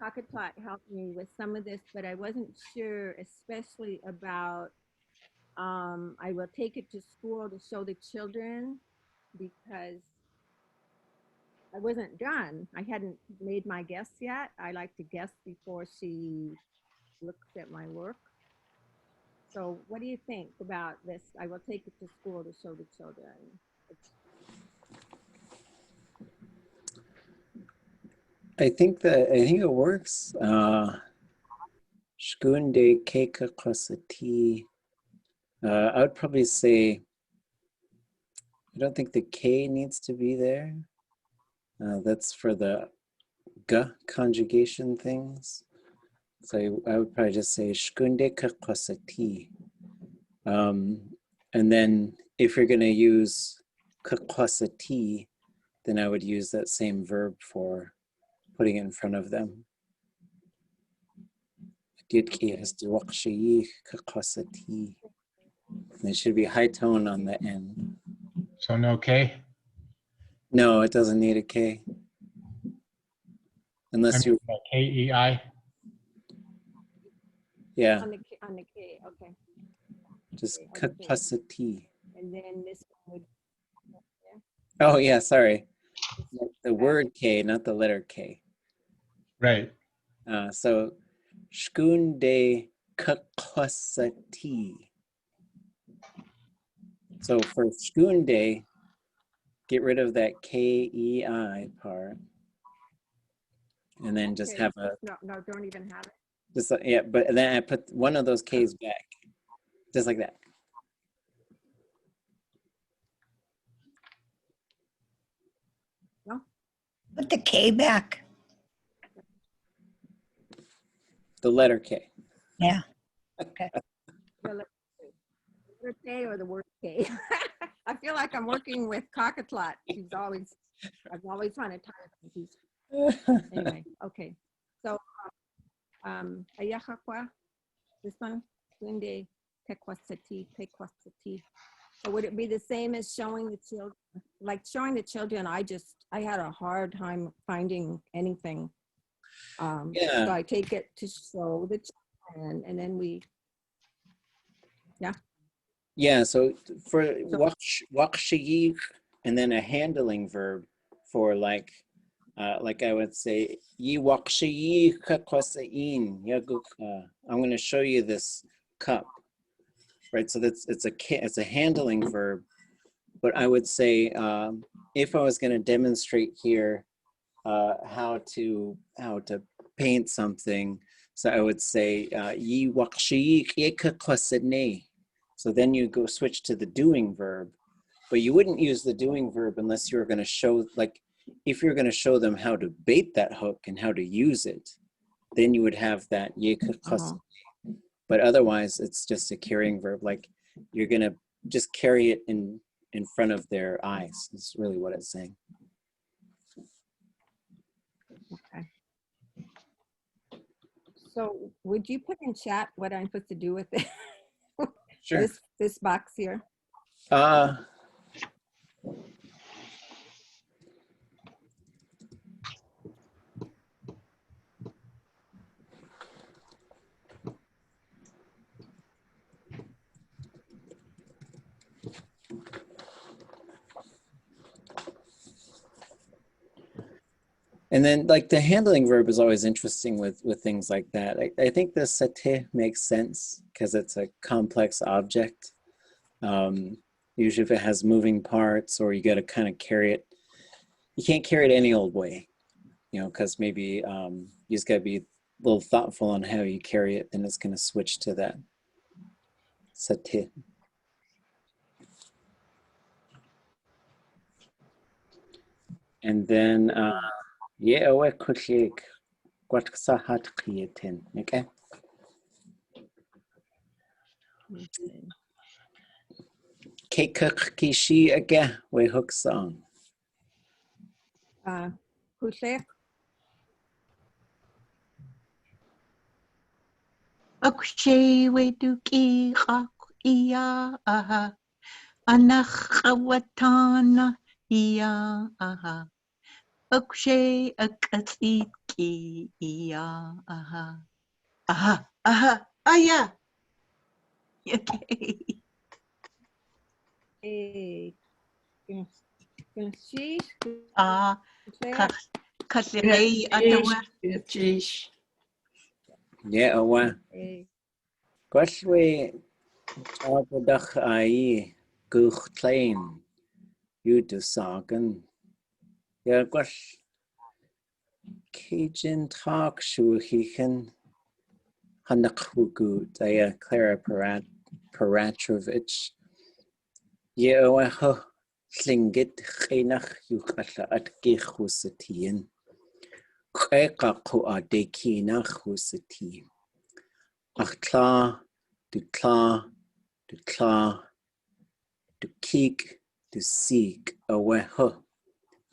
Kakatlat helped me with some of this, but I wasn't sure, especially about, I will take it to school to show the children because I wasn't done. I hadn't made my guess yet. I like to guess before she looks at my work. So what do you think about this? I will take it to school to show the children. I think it works. Shkunde keka kosati. I would probably say I don't think the K needs to be there. That's for the G conjugation things. So I would probably just say shkunde kakosati. And then if you're going to use kakosati, then I would use that same verb for putting it in front of them. There should be high tone on the end. So no K? No, it doesn't need a K. Unless you K-E-I? yeah. On the K, okay. Just Okay, capacity. and then this one would, yeah. Oh yeah, sorry. The word K, not the letter K. Right. So shkunde kakwasati. So for Skunde, get rid of that K-E-I part. And then just Okay, have a, no, don't even have it. just yeah, but then I put one of those K's back. Just like that. Put the K back. The letter K. Yeah. The letter K or the word K. I feel like I'm working with Cockatlat. I'm always trying to tie these. Anyway, okay. So, ayahakwa, this one, Tunde, tekwasati, pekwasati. So would it be the same as showing the children? Like showing the children, I had a hard time finding anything. Yeah. So I take it to show the children, and then we, Yeah, so for wakshiyik, and then a handling verb for like I would say, yi wakshiyik kwasain yagukha. I'm going to show you this cup, right? So it's a handling verb, but I would say if I was going to demonstrate here how to paint something, so I would say yi wakshiyik yekakwasanei. So then you go switch to the doing verb, but you wouldn't use the doing verb unless you were going to show, like, if you're going to show them how to bait that hook and how to use it, then you would have that. But otherwise, it's just a carrying verb. Like you're going to just carry it in front of their eyes. Is really what it's saying. okay. So would you put in chat what I'm supposed to do with it? Sure. This box here. And then like the handling verb is always interesting with things like that. I think the sate makes sense because it's a complex object. Usually if it has moving parts or you got to kind of carry it, you can't carry it any old way, you know, because maybe you just got to be a little thoughtful on how you carry it, then it's going to switch to that sate. And then yeah, okay. Kekuk kishi again we hook song. Kushek, Akshay we do ki iya aha. Anachawatana iya aha. Akshay akatiki iya aha. Aha, aha, aya. Okay. Kasirei atawa. Yeah, Gwashwe Abadach ai guch klein you to sagen. Yeah, gwash Cajun talk shuhichen Hanakhugu Daya Clara Paratrovich. Yeah, Tlingit ʼadudli.átk husatien. Āadé husatien. Ach du keek, du seek,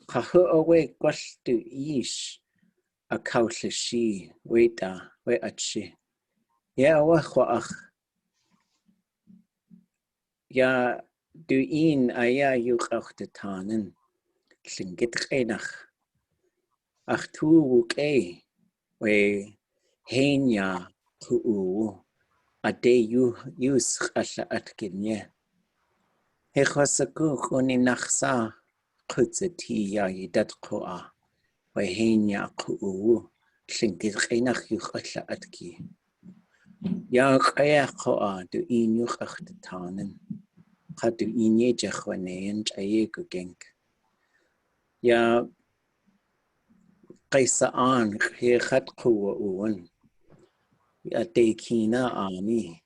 Kahu gwash du ish, a kautlishi, we atshi. Yeah, ja, du aya auch de tanen. Tlingit ach tu wuk we henya Aadé yus ʼadudli.átk. Hechosaku kuni nachsa kutzati ya yidat koa. We henya Tlingit ʼadudli.átk. Ya kaya ko du inyo achtetanen. Ka du inye jachwanean chaye gugenk. Ya kaisa an he khat kuwa uwan. Ya de kina ani.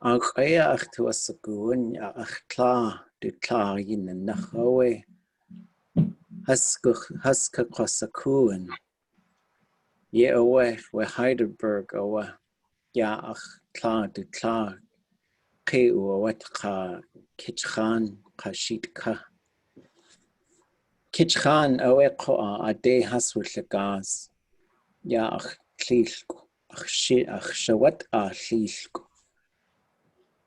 An kaya achtu asaguan ya achtla du klar yin nachawe. Haska kwasakuan. Ye awe we Heidelberg awa. Ya ach klar du klar. Ke uwat ka kitchan ka shit ka. Kitchan awe ko Aadé haswul gas. Ya ach klilko. Ach shawat klilko.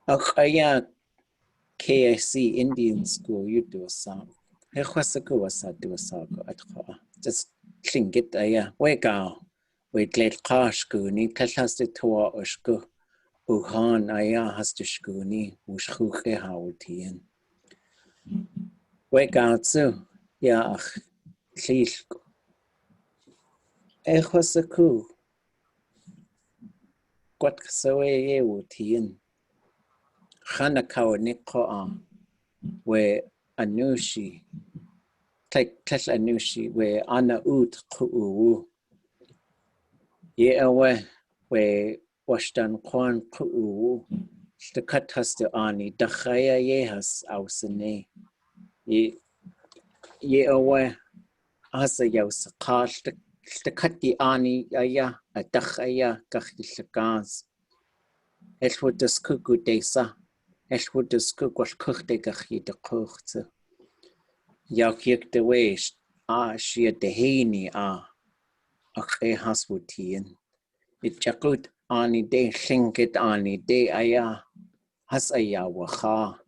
Ach aya KSC Indian School you do a song. He kwasaku wasa do a song at ko. Just Tlingit aya. We gao. We gled kashku ni kalhaste toa oshku. Uhan aya haste shkuni. Ushkuke hawtien. We gao tsu. Ya ach klilko. Kwasaku. Kwat kasawe ye wutien. Khana kawa niko we anushi. Tek anushi we ana ut ku'u. Ye awe we washtan kwan ku'u. Shtakat haste ani dakhaya ye has ausene. Ye awe hasa yaus qal shtakat di ani aya dakhaya kakhilakaz. Elwodas kuku desa. Elwodas kukwal kuchte kachi de kuchte. Yauk de wees she de heini ach haswutien. It jakut ani de Tlingit ani de aya has aya wacha.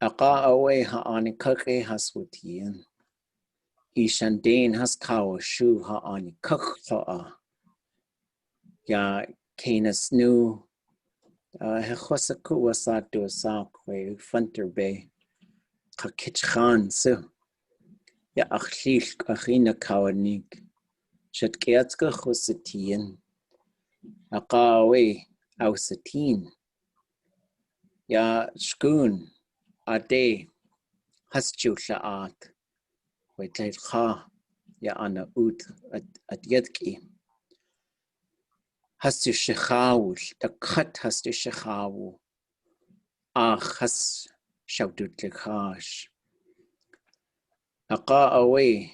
Aka awe ha ani kuk haswutien. Ishandeen has kawa shu ha ani kuk Ya kenas nu hechosaku wasatu asakwe funter be. Ka kitchan su. Ya achlil achina kawanik. Shet keatska chusatien. Akawe ausatin. Ya shkun Aadé hasjula at. We tleit cha. Ya ana ut at yedki. Hastu shechawul. Da kat hastu shechawu. Ach has shaudut lekash. Aka away.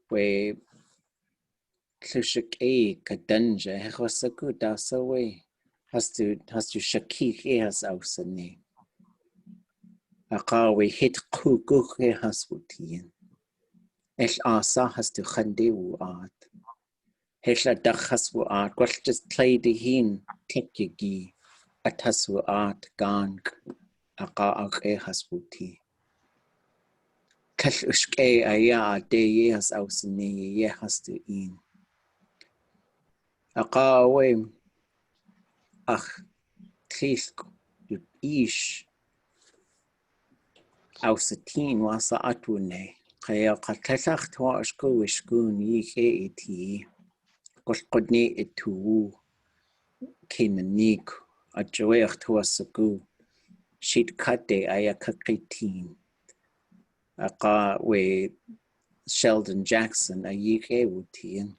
We Tlushik kadanja hechosaku dasawe. Hastu shakik has ausane. Aka we hit kukuk haswutien. Asa hastu khandewu art. Hesla dakhaswu art. What just play the hin tikyagi. Ataswu art gang. Aka haswuti. Kash ushke aya de ye has ausane ye hastu in. Aka we ach tlisk ish ausatin wasa atune. Kaya katlach twa ashko wishkun ye eti. Kolkodne etu kenanik ajoech tuasagu. Shit kate ayakakitin. Aka we Sheldon Jackson ayike wutien.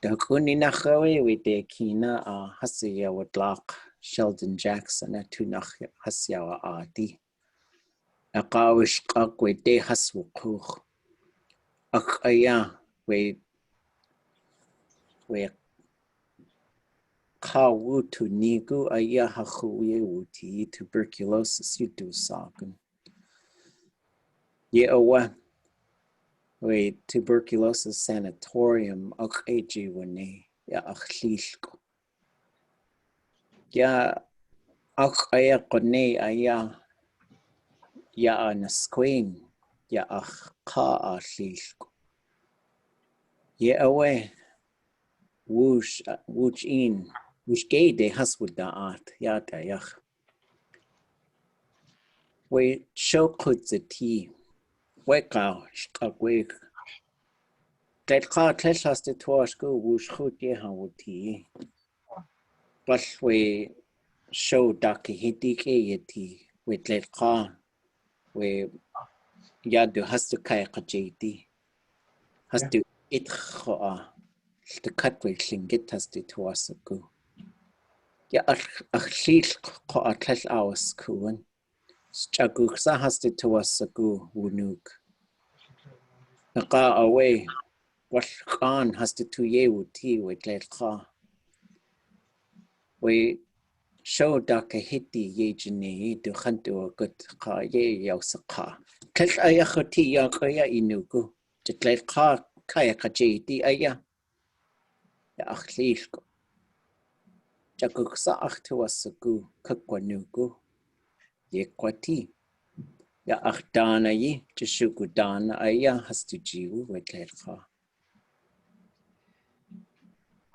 Dakuni nachawe we de kina hasya wadlak Sheldon Jackson atunach hasya Aadé. Aka wish we de haswukuch. Ak aya we kawutu nigu aya hachuye wuti tuberculosis you do saken. Ye awa we tuberculosis sanatorium ak eji wane ya achlishko. Ya ak aya kone aya ya nasqueen ya ach ka achlishko. Ye awe wooch.een wooch.een ʼadudli.átk we wududzi.éeyi we gao shkagweg tleka tleshaste tuashko wooch.een Well, we show ʼadudli.átk with tlingit. We yadu has to kai kajiti. Has to itchoa. The cut with Tlingit has to tuasaku. Ya achil ko atlas awas kuan. Chaguksa has to tuasaku wunuk. Naka away. Washkan has to tuye wuti with tlingit. We show dakahiti yejini to hantu a good ka ye yausaka. Tel ayakoti yakaya inuku. Jitlet ka kaya kajiti aya. Ya achlishko. Jaguksa achtuasaku kakwanuku. Yekwati. Ya achdana yi jishukudana aya has to jiwu wetletha.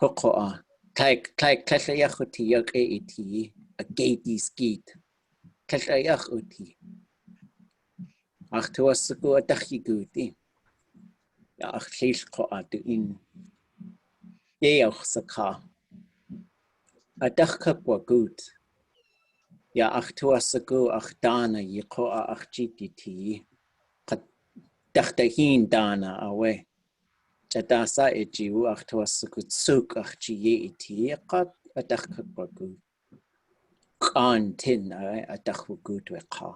Hokoa. Taik tlayakoti yak eiti. A gati skeet. Tlayach uti. Achtuasaku atachiguti. Ya achlishko atu in. Yeochsaka. Adachkakwa good. Ya achtuasaku achdana yikoa achjititi. Dachtahin dana awe. Jadasa ejiwu achtuasaku tsuk achjiye iti. Kat adachkakwa good. Kan tin awe adachwa good weka.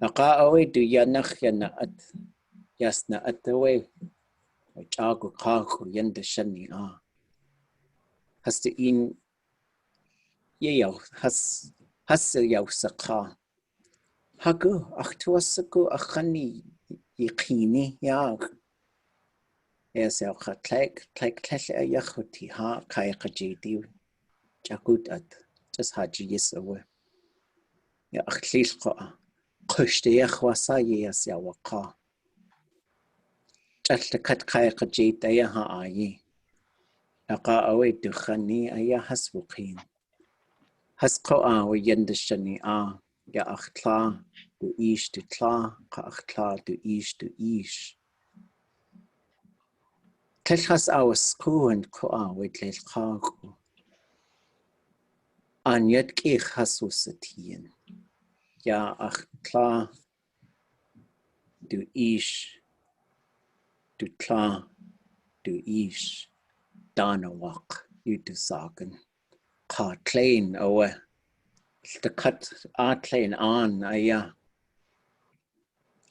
Naka awe du yanach yana at. Yasna at awe. Jagu kaku yanda shani a. Has to in yeo has yausaka. Hagu achtuasaku achani yikini ya. Yes, ya khatlek yachuti ha kaya kajiti. Jakut at just haji yisawe. Ya achlishqa. Kushte yakhwasa yes ya waka. Jaltakat kaya kajita ya ha ayi. Naka awe dukhani aya haswukin. Hasko a we yendishani a. Ya achtla du ish du tla. Ka achtla du ish. Telchas our school and koa with lelchaku. An yet kich hasusatien. Ja achtla du ish. Du tla du ish. Danawak. You do sagen. Ka klein awe. The cut a klein an aya.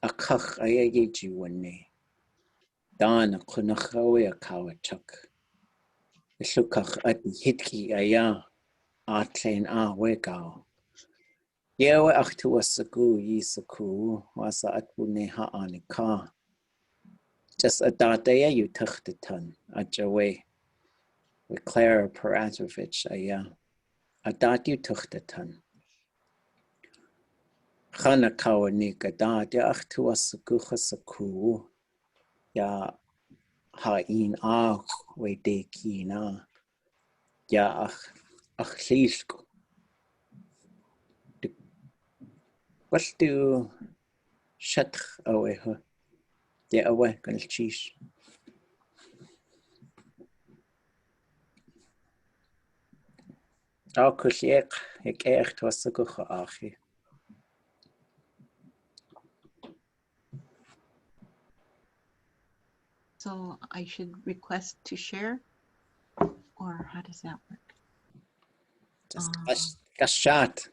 A kach aya yeji wene. Dana kunach awe a kawachak. Lukach at hitki aya. A klein a wegao. Yewe achtuasaku yisaku. Wasa atbune ha anika. Just a dataya you tuchtatan. Ajawe. With Clara Paratovich aya. A dat you tuchtatan. Chana kawanika dat ya achtuasaku chasaku. Ya ha in a we de kina. Ya achlishku. What do shatch away her? Yeah, away, can cheese. Kushek, ik echt was zo goed. So I should request to share, or how does that work? Just a shot.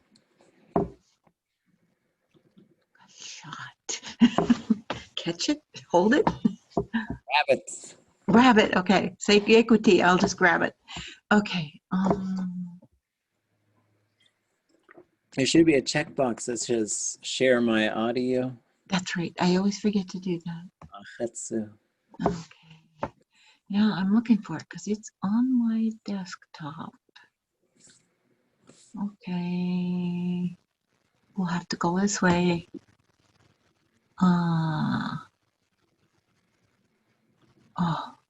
Shot. Catch it, hold it. Rabbits. Grab it. Okay. Safety equity. I'll just grab it. Okay. There should be a checkbox that says share my audio. That's right. I always forget to do that. Achetsu. Okay. Yeah, I'm looking for it because it's on my desktop. Okay. We'll have to go this way. Oh,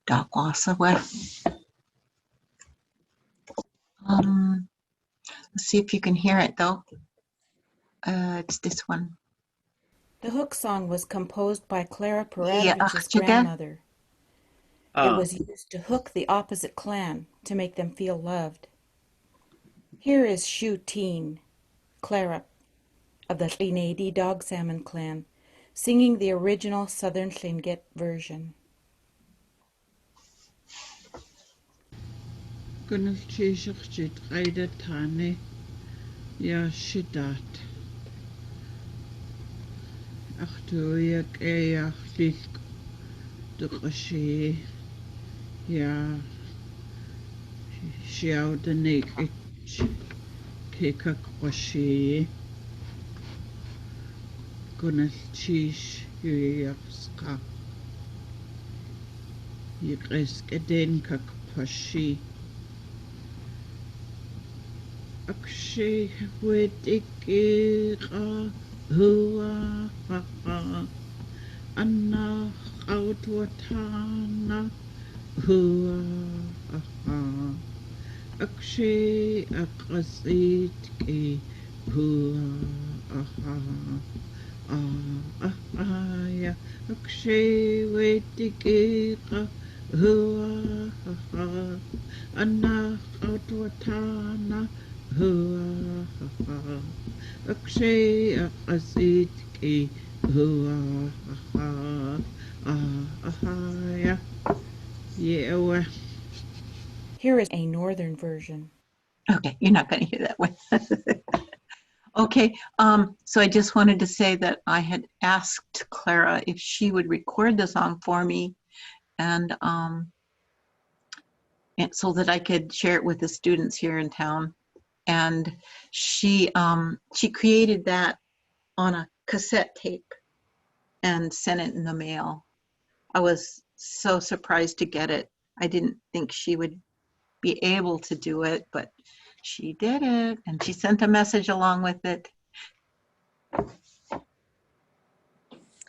Dakwasa way. Let's see if you can hear it though. It's this one. The hook song was composed by Clara Yeah, Paradovich's grandmother. It was used to hook the opposite clan to make them feel loved. Here is Shu Teen, Clara of the Tlingit Dog Salmon Clan, singing the original Southern Tlingit version. Gynnal tíiseach siad gaide tani, ia sidat. Ach tuiag ach lilg dy si, ia siaw dy neig ich cicag si. Gynnal tíis iach sca. I gys gydyn cac pasi. Ac si wedi gyra hwa ha ha. Anna awdwatana hwa ha ha. Ac si ac asid gy hwa ha ha. Ia ac si wedi gyra hwa ha ha. Anna awdwatana hwa ha ha. Ac si ac asid gy hwa ha ha. Ia. Yeah. Here is a northern version. Okay, you're not going to hear that one. Okay, so I just wanted to say that I had asked Clara if she would record the song for me, and so that I could share it with the students here in town. And she created that on a cassette tape and sent it in the mail. I was so surprised to get it. I didn't think she would be able to do it, but she did it, and she sent a message along with it.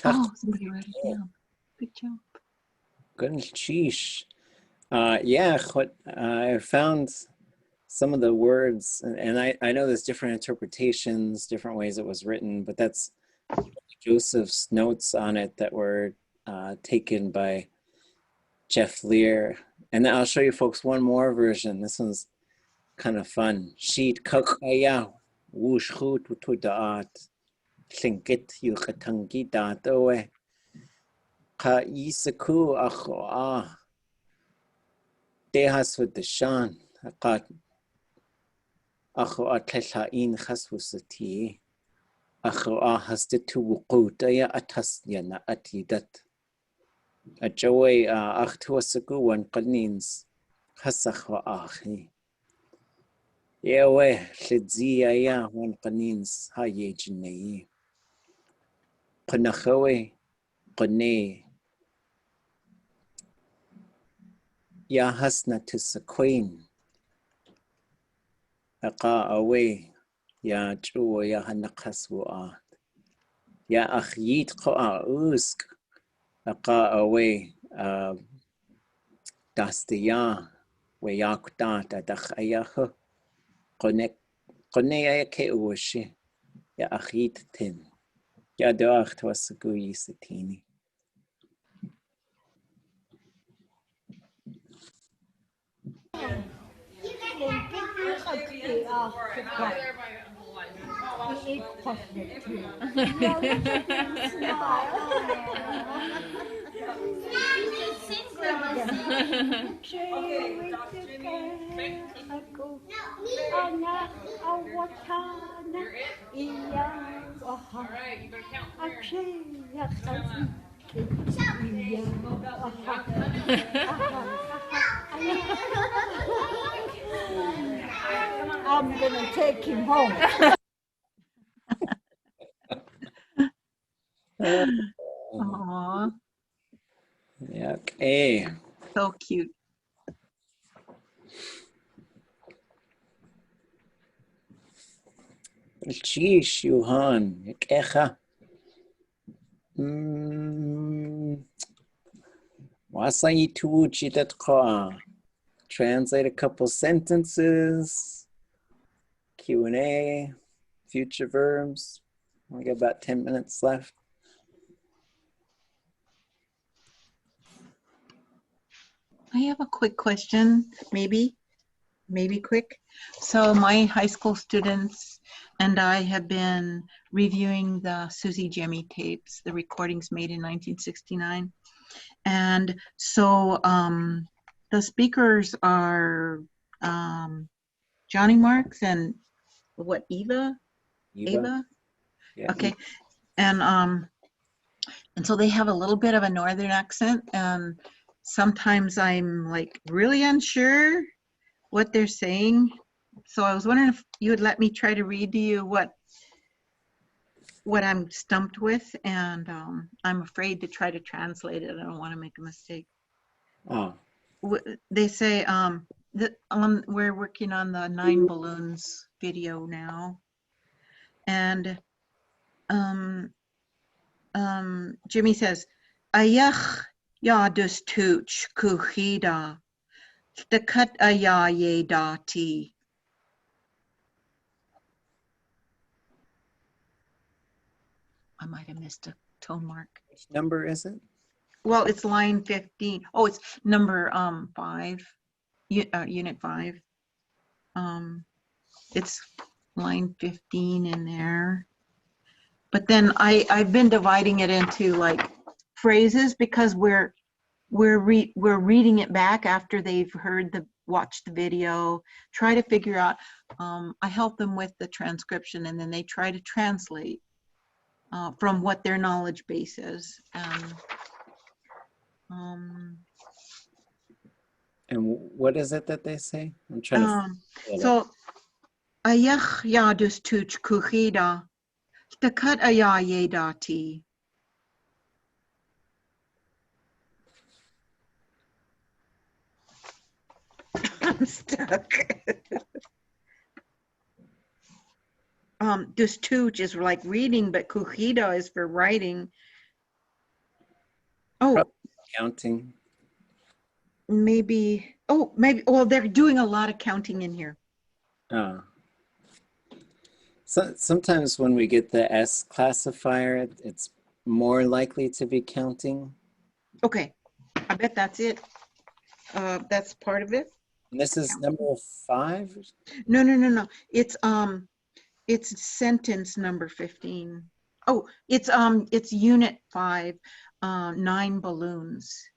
Oh, somebody wrote it down. Good job. Good sheesh. Yeah, I found some of the words, and I know there's different interpretations, different ways it was written, but that's Joseph's notes on it that were taken by Jeff Lear. And then I'll show you folks one more version. This one's kind of fun. Sheet kakaya wooch.een Tlingit wududzi.éeyi ka yisaku acho dehas with the shan akat acho atlechain chaswusati acho hastitu wukutaya atasyana atidat ajoy achtuasaku one qanins hasachwa achi yewe lidziya one qanins hayejinei qanachawe qane ya hasna tusaquin aqa away ya chuwa ya hanaqaswa ya akhyit qa usk aqa away dastiya we yakutat adakhaya connect qane ke ushi ya akhit tin ya dacht was gui satini. I'm gonna take him home. Aww, Yeah, okay. so cute. Sheesh, Johan. Echa. Wasai wooch.een. Translate a couple sentences. Q&A. Future verbs. We got about 10 minutes left. I have a quick question, maybe. maybe quick. So my high school students and I have been reviewing the Suzie Jimmy tapes, the recordings made in 1969. And so the speakers are Johnny Marks and what, Eva? Eva? Yeah. Okay. And so they have a little bit of a northern accent, and sometimes I'm like really unsure what they're saying. So I was wondering if you would let me try to read to you what I'm stumped with, and I'm afraid to try to translate it. I don't want to make a mistake. Oh. They say we're working on the 9 balloons video now, and Jimmy says, "Ayach ya dus tuch kuhida, stakat aya ye dati." I might have missed a tone mark. Which number is it? Well, it's line 15. Oh, it's number 5, unit 5. It's line 15 in there. But then I've been dividing it into like phrases because we're reading it back after they've watched the video, try to figure out. I help them with the transcription, and then they try to translate from what their knowledge base is. And what is it that they say? I'm trying to. So, ayach yadus tuch kuchida, stakat aya ye dati. I'm stuck. Dus tuch is like reading, but kuchida is for writing. Oh, probably counting. Maybe. Oh, maybe. Well, they're doing a lot of counting in here. Oh. So sometimes when we get the S classifier, it's more likely to be counting. Okay, I bet that's it. That's part of it. And this is number 5? No. It's sentence number 15. Oh, it's unit 5, 9 balloons.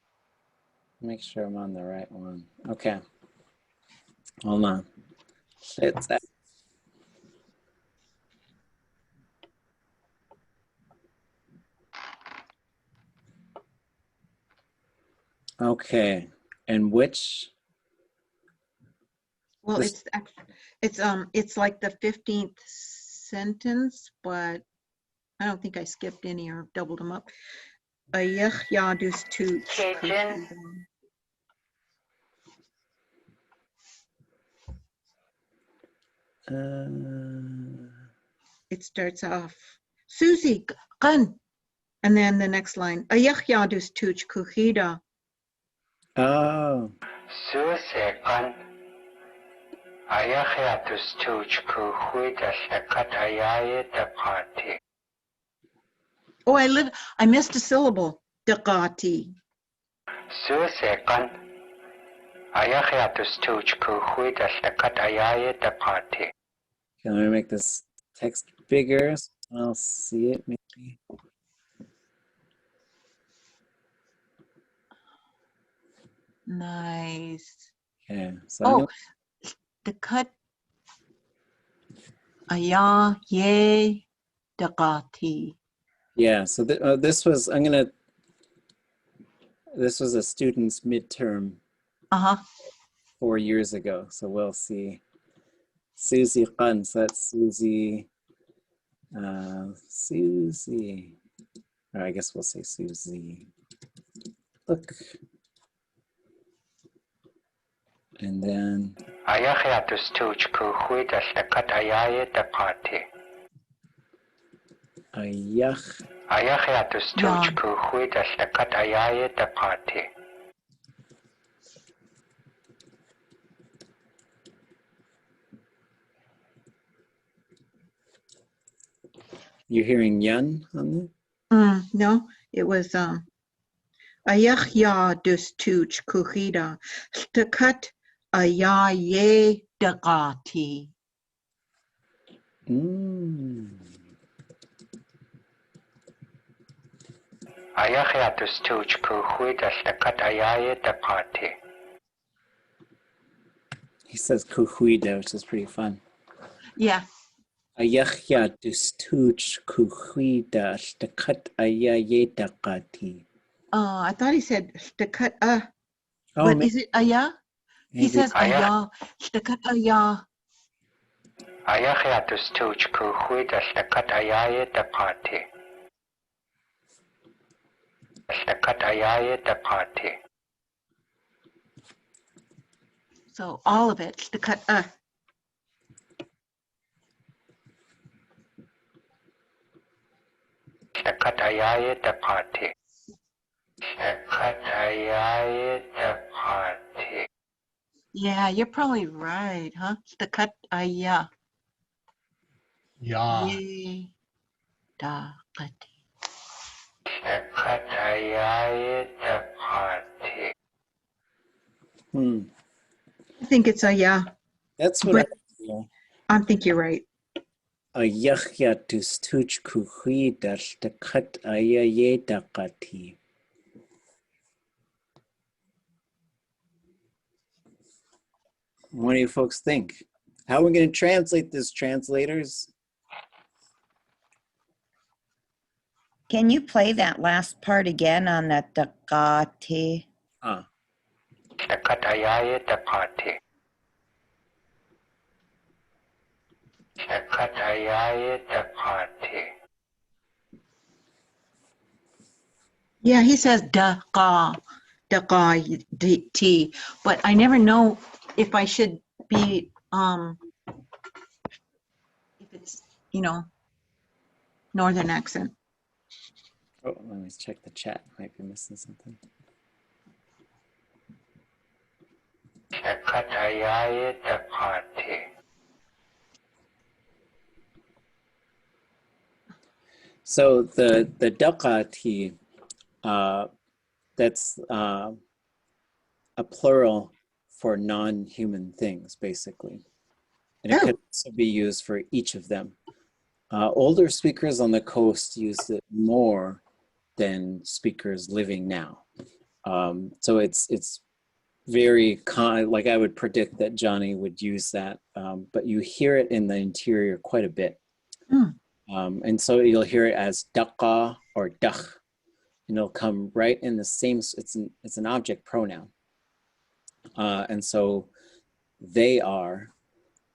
Make sure I'm on the right one. Okay. Hold on. It's that. Okay. And which? Well, this, it's like the 15th sentence, but I don't think I skipped any or doubled them up. Ayach yadus tuch. It starts off, Suzie, gun. And then the next line, ayach yadus tuch kuchida. Oh. Suzie, gun. Ayach yadus tuch kuchida sekatayaye dapati. Oh, I missed a syllable. Daqati. Suzie, gun. Ayach yadus tuch kuchida sekatayaye dapati. Can I make this text bigger so I'll see it maybe? Nice. Okay. So the cut. Aya ye daqati. yeah. So this was this was a student's midterm. 4 years ago. So we'll see. Suzie Khan. So that's Suzie. Suzie. Or I guess we'll say Suzie. Look. And then. Ayach yadus tuch kuchida sekatayaye dapati. Ayach. Ayach yadus tuch kuchida sekatayaye dapati. You're hearing yun on there? No, it was ayach yadus tuch kuchida stakat ʼadudli.átk. Ayachiatus tuch kuhuidas the katayaya the party. He says kuhuida, which is pretty fun. Yeah. Ayachiatus tuch kuhuida ʼadudli.átk. I thought he said shtakat Oh, but maybe, is it aya? He says aya. Shtakat aya. Ayachiatus tuch kuhuidas the katayaya the party. The katayaya the party. So all of it. Shtakat The katayaya the party. The katayaya the party. Yeah, you're probably right, huh? Shtakat aya. Ya. Yay. Da. The katayaya the party. I think it's aya. that's what But I I think you're right. Ayachiatus tuch kuhuida ʼadudli.átk. What do you folks think? How are we going to translate this, translators? Can you play that last part again on the dakati? Ah, The katayaya the party. The katayaya the party. Yeah, he says da t, but I never know if I should be if it's northern accent. oh, let me check the chat. Might be missing something. The katayaya the party. So the dakati, that's a plural for non-human things, basically. And it could also be used for each of them. Older speakers on the coast use it more than speakers living now. So it's very like I would predict that Johnny would use that, but you hear it in the interior quite a bit. And so you'll hear it as daqa or dakh, and it'll come right in the same, it's an object pronoun. And so they are,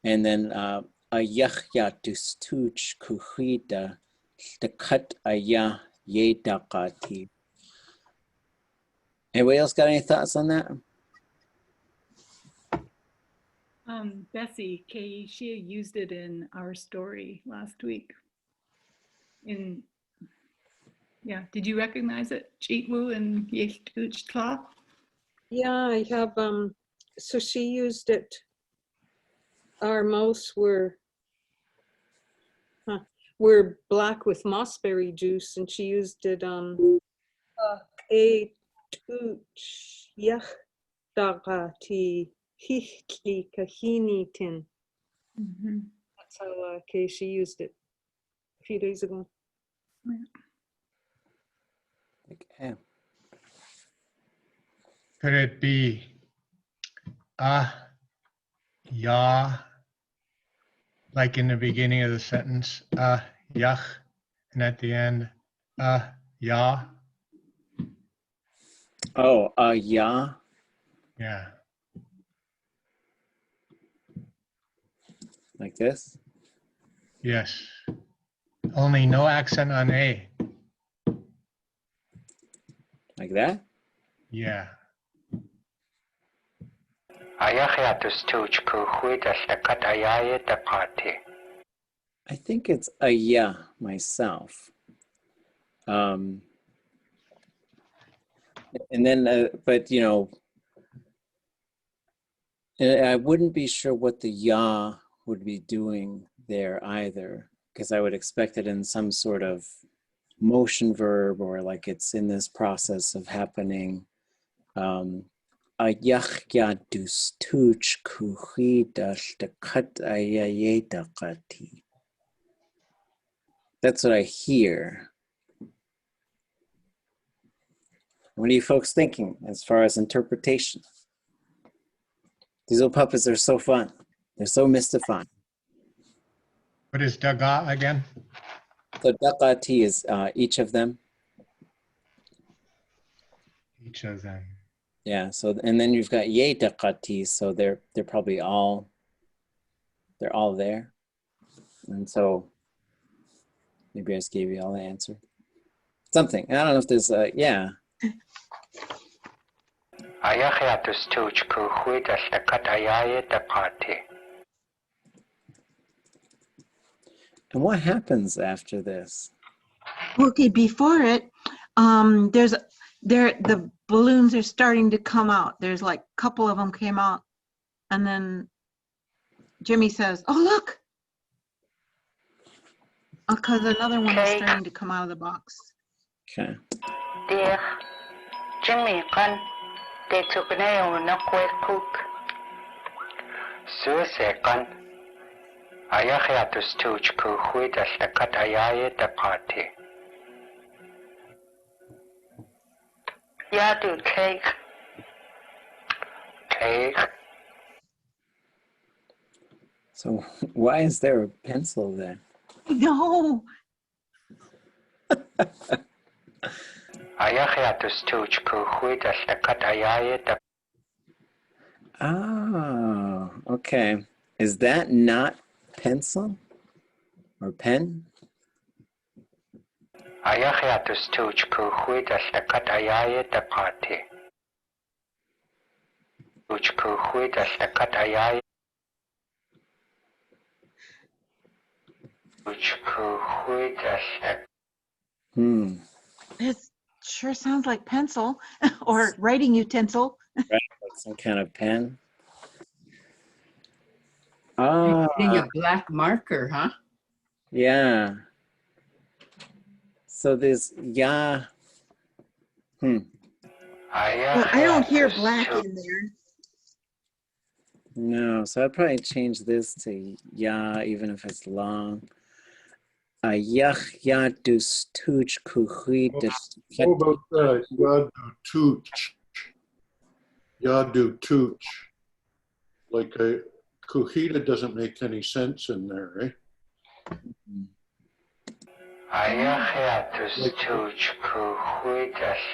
and then ayachiatus tuch kuhuida shtakat aya ye daqati. Anybody else got any thoughts on that? Bessie, she used it in our story last week. Did you recognize it? Cheatwu and Yechtutchtla? Yeah, I have, so she used it. Our mouse were black with mossberry juice, and she used it ʼadudli.átk hichtli kahinitin. That's how she used it a few days ago. Okay. Could it be ya, like in the beginning of the sentence, yach, and at the end, ya? Oh, ya. Yeah. Like this? Yes. Only no accent on A. Like that? Yeah. Ayachiatus tuch kuhuidas the katayaya the party. I think it's ya myself. And then, but I wouldn't be sure what the ya would be doing there either, because I would expect it in some sort of motion verb, or like it's in this process of happening. ayachyadus tuch kuhidash the cut ayayedakati. That's what I hear. What are you folks thinking as far as interpretation? These little puppets are so fun. They're so mystifying. What is daga again? So dakati is each of them. Each of them. Yeah. So and then you've got ye dakati. So they're probably all there. And so maybe I just gave you all the answer. Something. I don't know if there's yeah. Ayachyadus tuch kuhidash the cut ayayedakati. And what happens after this? Okay, before it, the balloons are starting to come out. There's like a couple of them came out, and then Jimmy says, "Oh, look!" Because another one is starting to come out of the box. Okay. Dear Jimmy kan de tukneo na cook. Suzie kan ayachyadus tuch kuhidash the cut ayayedakati. Yeah, do cake. Cake. So why is there a pencil there? No. Ayachyadus tuch kuhidash the cut ayayedakati. Oh, okay. Is that not pencil or pen? Ayachyadus tuch kuhidash the cut ayayedakati. Tuch kuhidash the cut ayayedakati. Tuch kuhidash the. It sure sounds like pencil or writing utensil. Right, like some kind of pen. Ah, Getting a black marker, huh? yeah. So there's yeah. Well, I don't hear black in there. No, so I'd probably change this to ya, even if it's long. Ayachyadus tuch kuhidash. What about yadu tuch? Like a kuhida doesn't make any sense in there, eh? Ayachyadus tuch kuhidash.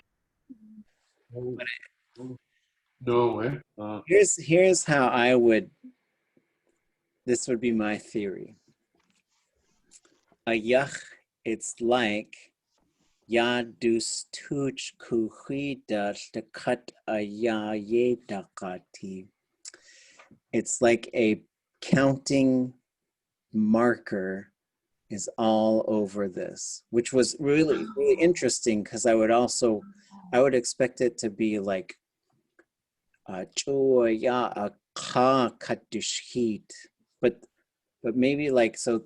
No, eh? Here's how I would. This would be my theory. Ayach, it's like yadus tuch kuhidash the cut ayayedakati. It's like a counting marker is all over this, which was really, really interesting because I would expect it to be like but maybe like so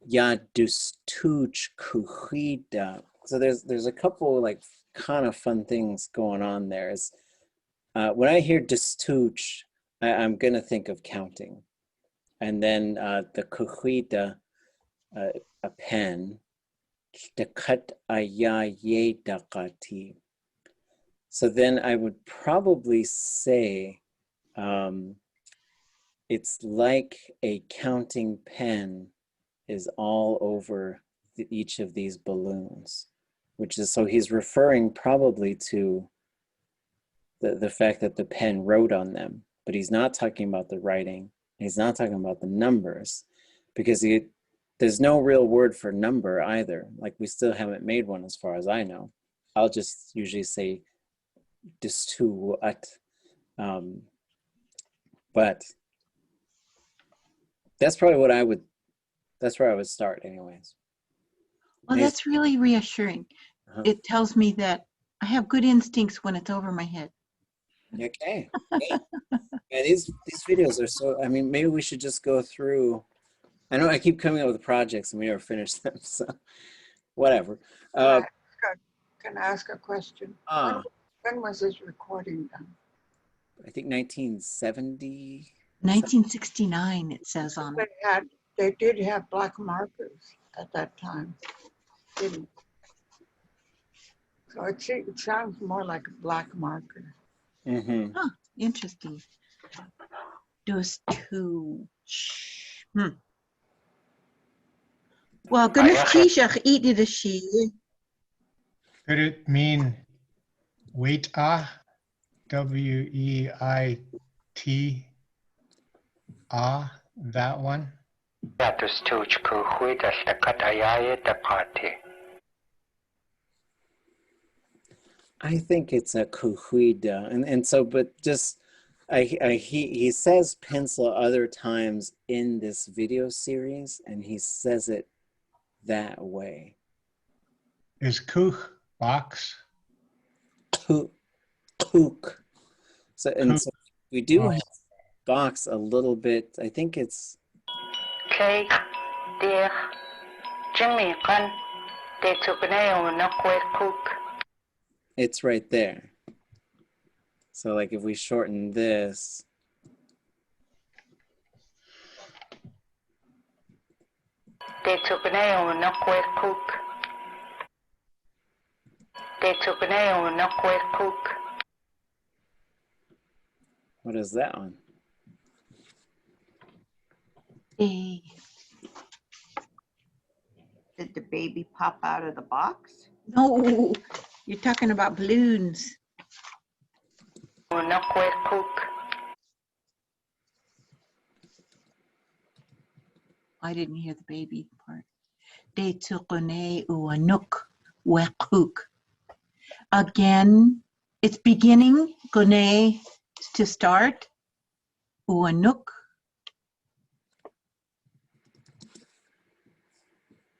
yadus tuch kuhida. So there's a couple like kind of fun things going on there. Is when I hear distuch, I'm gonna think of counting, and then the kuhida, a pen, the cut ayayedakati. So then I would probably say it's like a counting pen is all over each of these balloons, which is, so he's referring probably to the fact that the pen wrote on them, but he's not talking about the writing. He's not talking about the numbers because there's no real word for number either. Like we still haven't made one as far as I know. I'll just usually say ʼadudli.átk. But that's probably what that's where I would start anyways. Well, that's really reassuring. It tells me that I have good instincts when it's over my head. Okay. Yeah, these videos are so, I mean, maybe we should just go through. I know I keep coming up with projects and we never finish them, so whatever. Can I ask a question? When was this recording done? I think 1970. 1969, it says on it. They did have black markers at that time, didn't? So it sounds more like a black marker. Mm-hmm. Huh, interesting. Dus tooch. Well, goodness cheesach eat it a she. Could it mean wait W-E-I-T that one? Dus tooch wududzi.éeyi. I think it's a kuhuida, and so, but just he says pencil other times in this video series, and he says it that way. Is kuch box? Kook. So and Kook. so we do Oh. have box a little bit. I think it's Clay, dear, Jimmy, Gun, they took an cook. it's right there. So like if we shorten this, They took an cook. They took an cook. what is that one? Did the baby pop out of the box? No, you're talking about balloons. Cook. I didn't hear the baby part. De tukone uanuk wekuk. Again, it's beginning. Gone to start. Uanuk.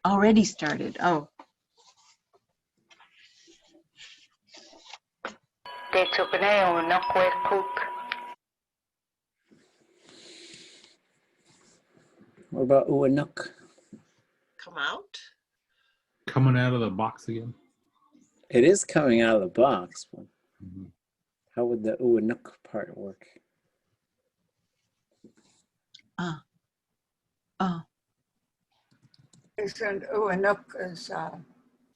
Already started. Oh. They took an cook. What about uanuk? Come out? Coming out of the box again. It is coming out of the box. But how would the uanuk part work? Isn't uanuk is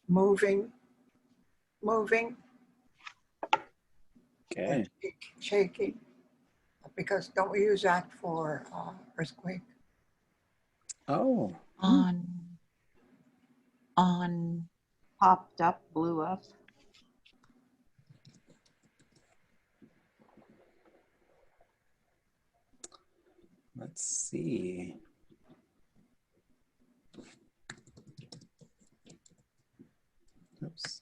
moving, Okay. shaking, because don't we use that for earthquake? Oh. On. Popped up, blew up. Let's see. Oops.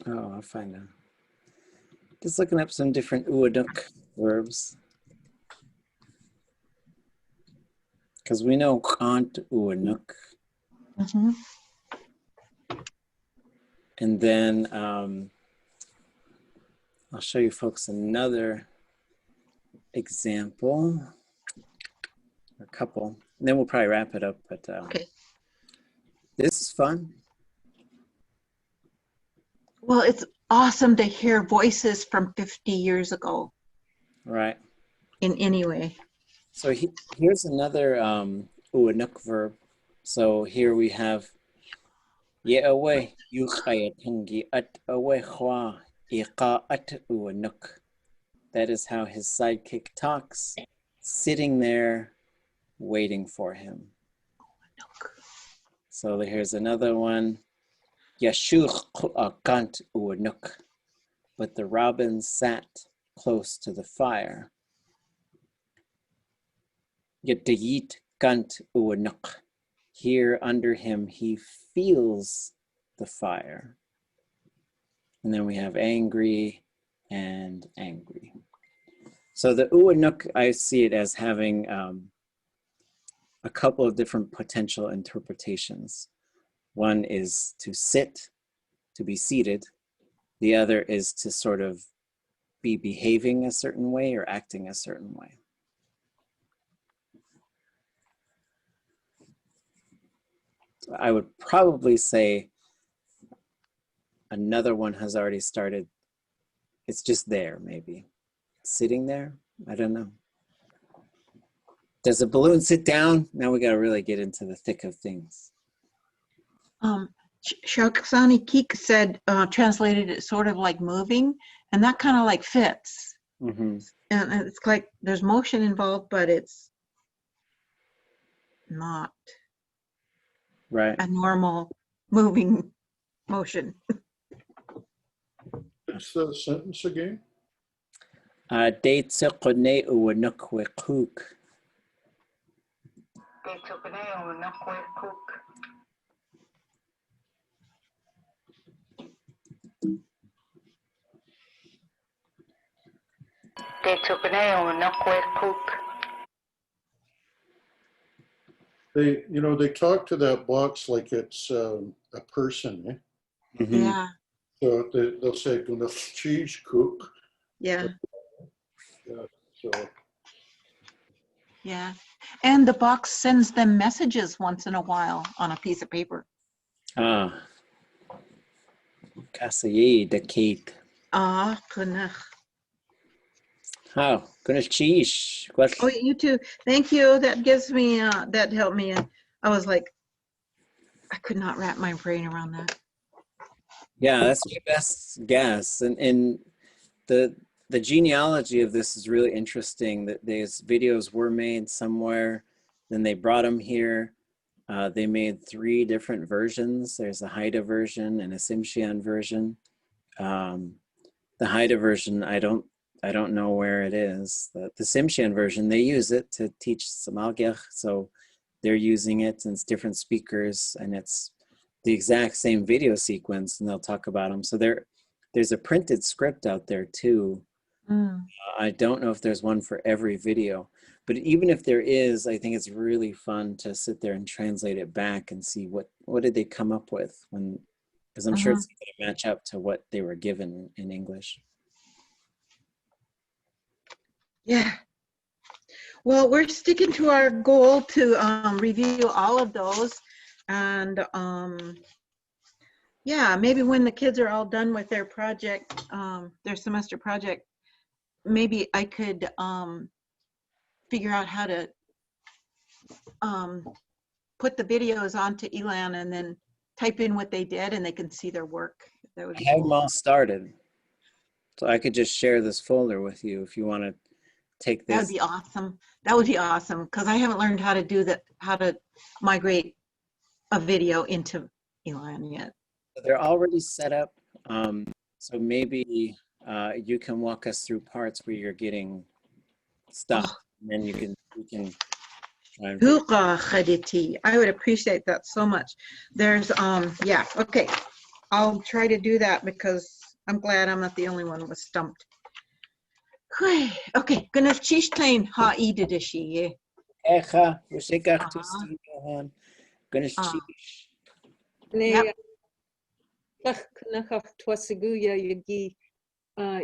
Oh, I'll find out. Just looking up some different uaduk verbs. Because we know kant uanuk. And then I'll show you folks another example, or a couple. And then we'll probably wrap it up. But Okay. This is fun. Well, it's awesome to hear voices from 50 years ago. Right. In any way. So here's another uanuk verb. So here we have ye away yuqayatangi at away khwa iqa at uanuk. That is how his sidekick talks, sitting there waiting for him. So here's another one. Yashuch kant uanuk. But the robin sat close to the fire. Yet kant uanuk. Here under him, he feels the fire. And then we have angry and angry. So the uanuk, I see it as having a couple of different potential interpretations. One is to sit, to be seated. The other is to sort of be behaving a certain way or acting a certain way. So I would probably say another one has already started. It's just there, maybe. Sitting there? I don't know. Does a balloon sit down? Now we got to really get into the thick of things. Shauksani Keek said, translated it sort of like moving, and that kind of like fits. Mm-hmm. And it's like there's motion involved, but it's not right. a normal moving motion. What's the sentence again? Aadé tsiqune uwanukwiquk. They, they talk to that box like it's a person, eh? Mm-hmm. Yeah. So they'll say, cheese cook. Yeah. Yeah, so. Yeah. And the box sends them messages once in a while on a piece of paper. Ah. Kasaye de cake. Ah, kunach. How? Gonna cheese. Oh, you too. Thank you. That gives me, that helped me. I was like, I could not wrap my brain around that. Yeah, that's my best guess. And the genealogy of this is really interesting, that these videos were made somewhere, then they brought them here. They made 3 different versions. There's a Haida version and a Tsimshian version. The Haida version, I don't know where it is. The Tsimshian version, they use it to teach Samalgech, so they're using it, and it's different speakers, and it's the exact same video sequence, and they'll talk about them. So there's a printed script out there too. I don't know if there's one for every video, but even if there is, I think it's really fun to sit there and translate it back and see what did they come up with, because I'm sure it's going to match up to what they were given in English. Yeah. Well, we're sticking to our goal to review all of those. And yeah, maybe when the kids are all done with their project, their semester project, maybe I could figure out how to put the videos onto Elan and then type in what they did, and they can see their work. That would be I have cool. them all started, so I could just share this folder with you if you want to take this. That would be awesome. That would be awesome, because I haven't learned how to do that, how to migrate a video into Elan yet. They're already set up, so maybe you can walk us through parts where you're getting stuff, and then you can try and I would appreciate that so much. There's yeah, okay, I'll try to do that, because I'm glad I'm not the only one who was stumped. Okay, gonna chishtain ʼadudli.átk. Echa, Rusikach to Steve Johan, gonna chish. Ne knachach twasiguya yagi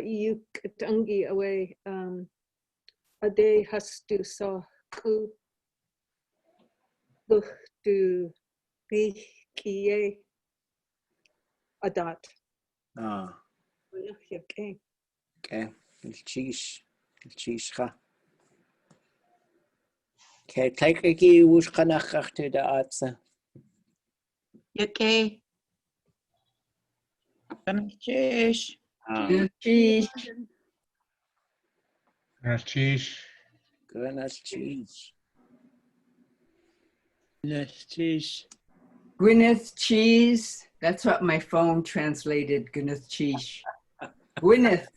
yuk tangi away Aadé hastu sa ku luchtu ʼéeyi adat. Ah, Okay. okay, chish, chishcha. Okay, take a key, wooch kanachach to the atsa. Okay. Cheers. Cheese. Cheese. Goodness, cheese. Yes, cheese. Gwyneth cheese. That's what my phone translated. Gwyneth cheese. Gwyneth.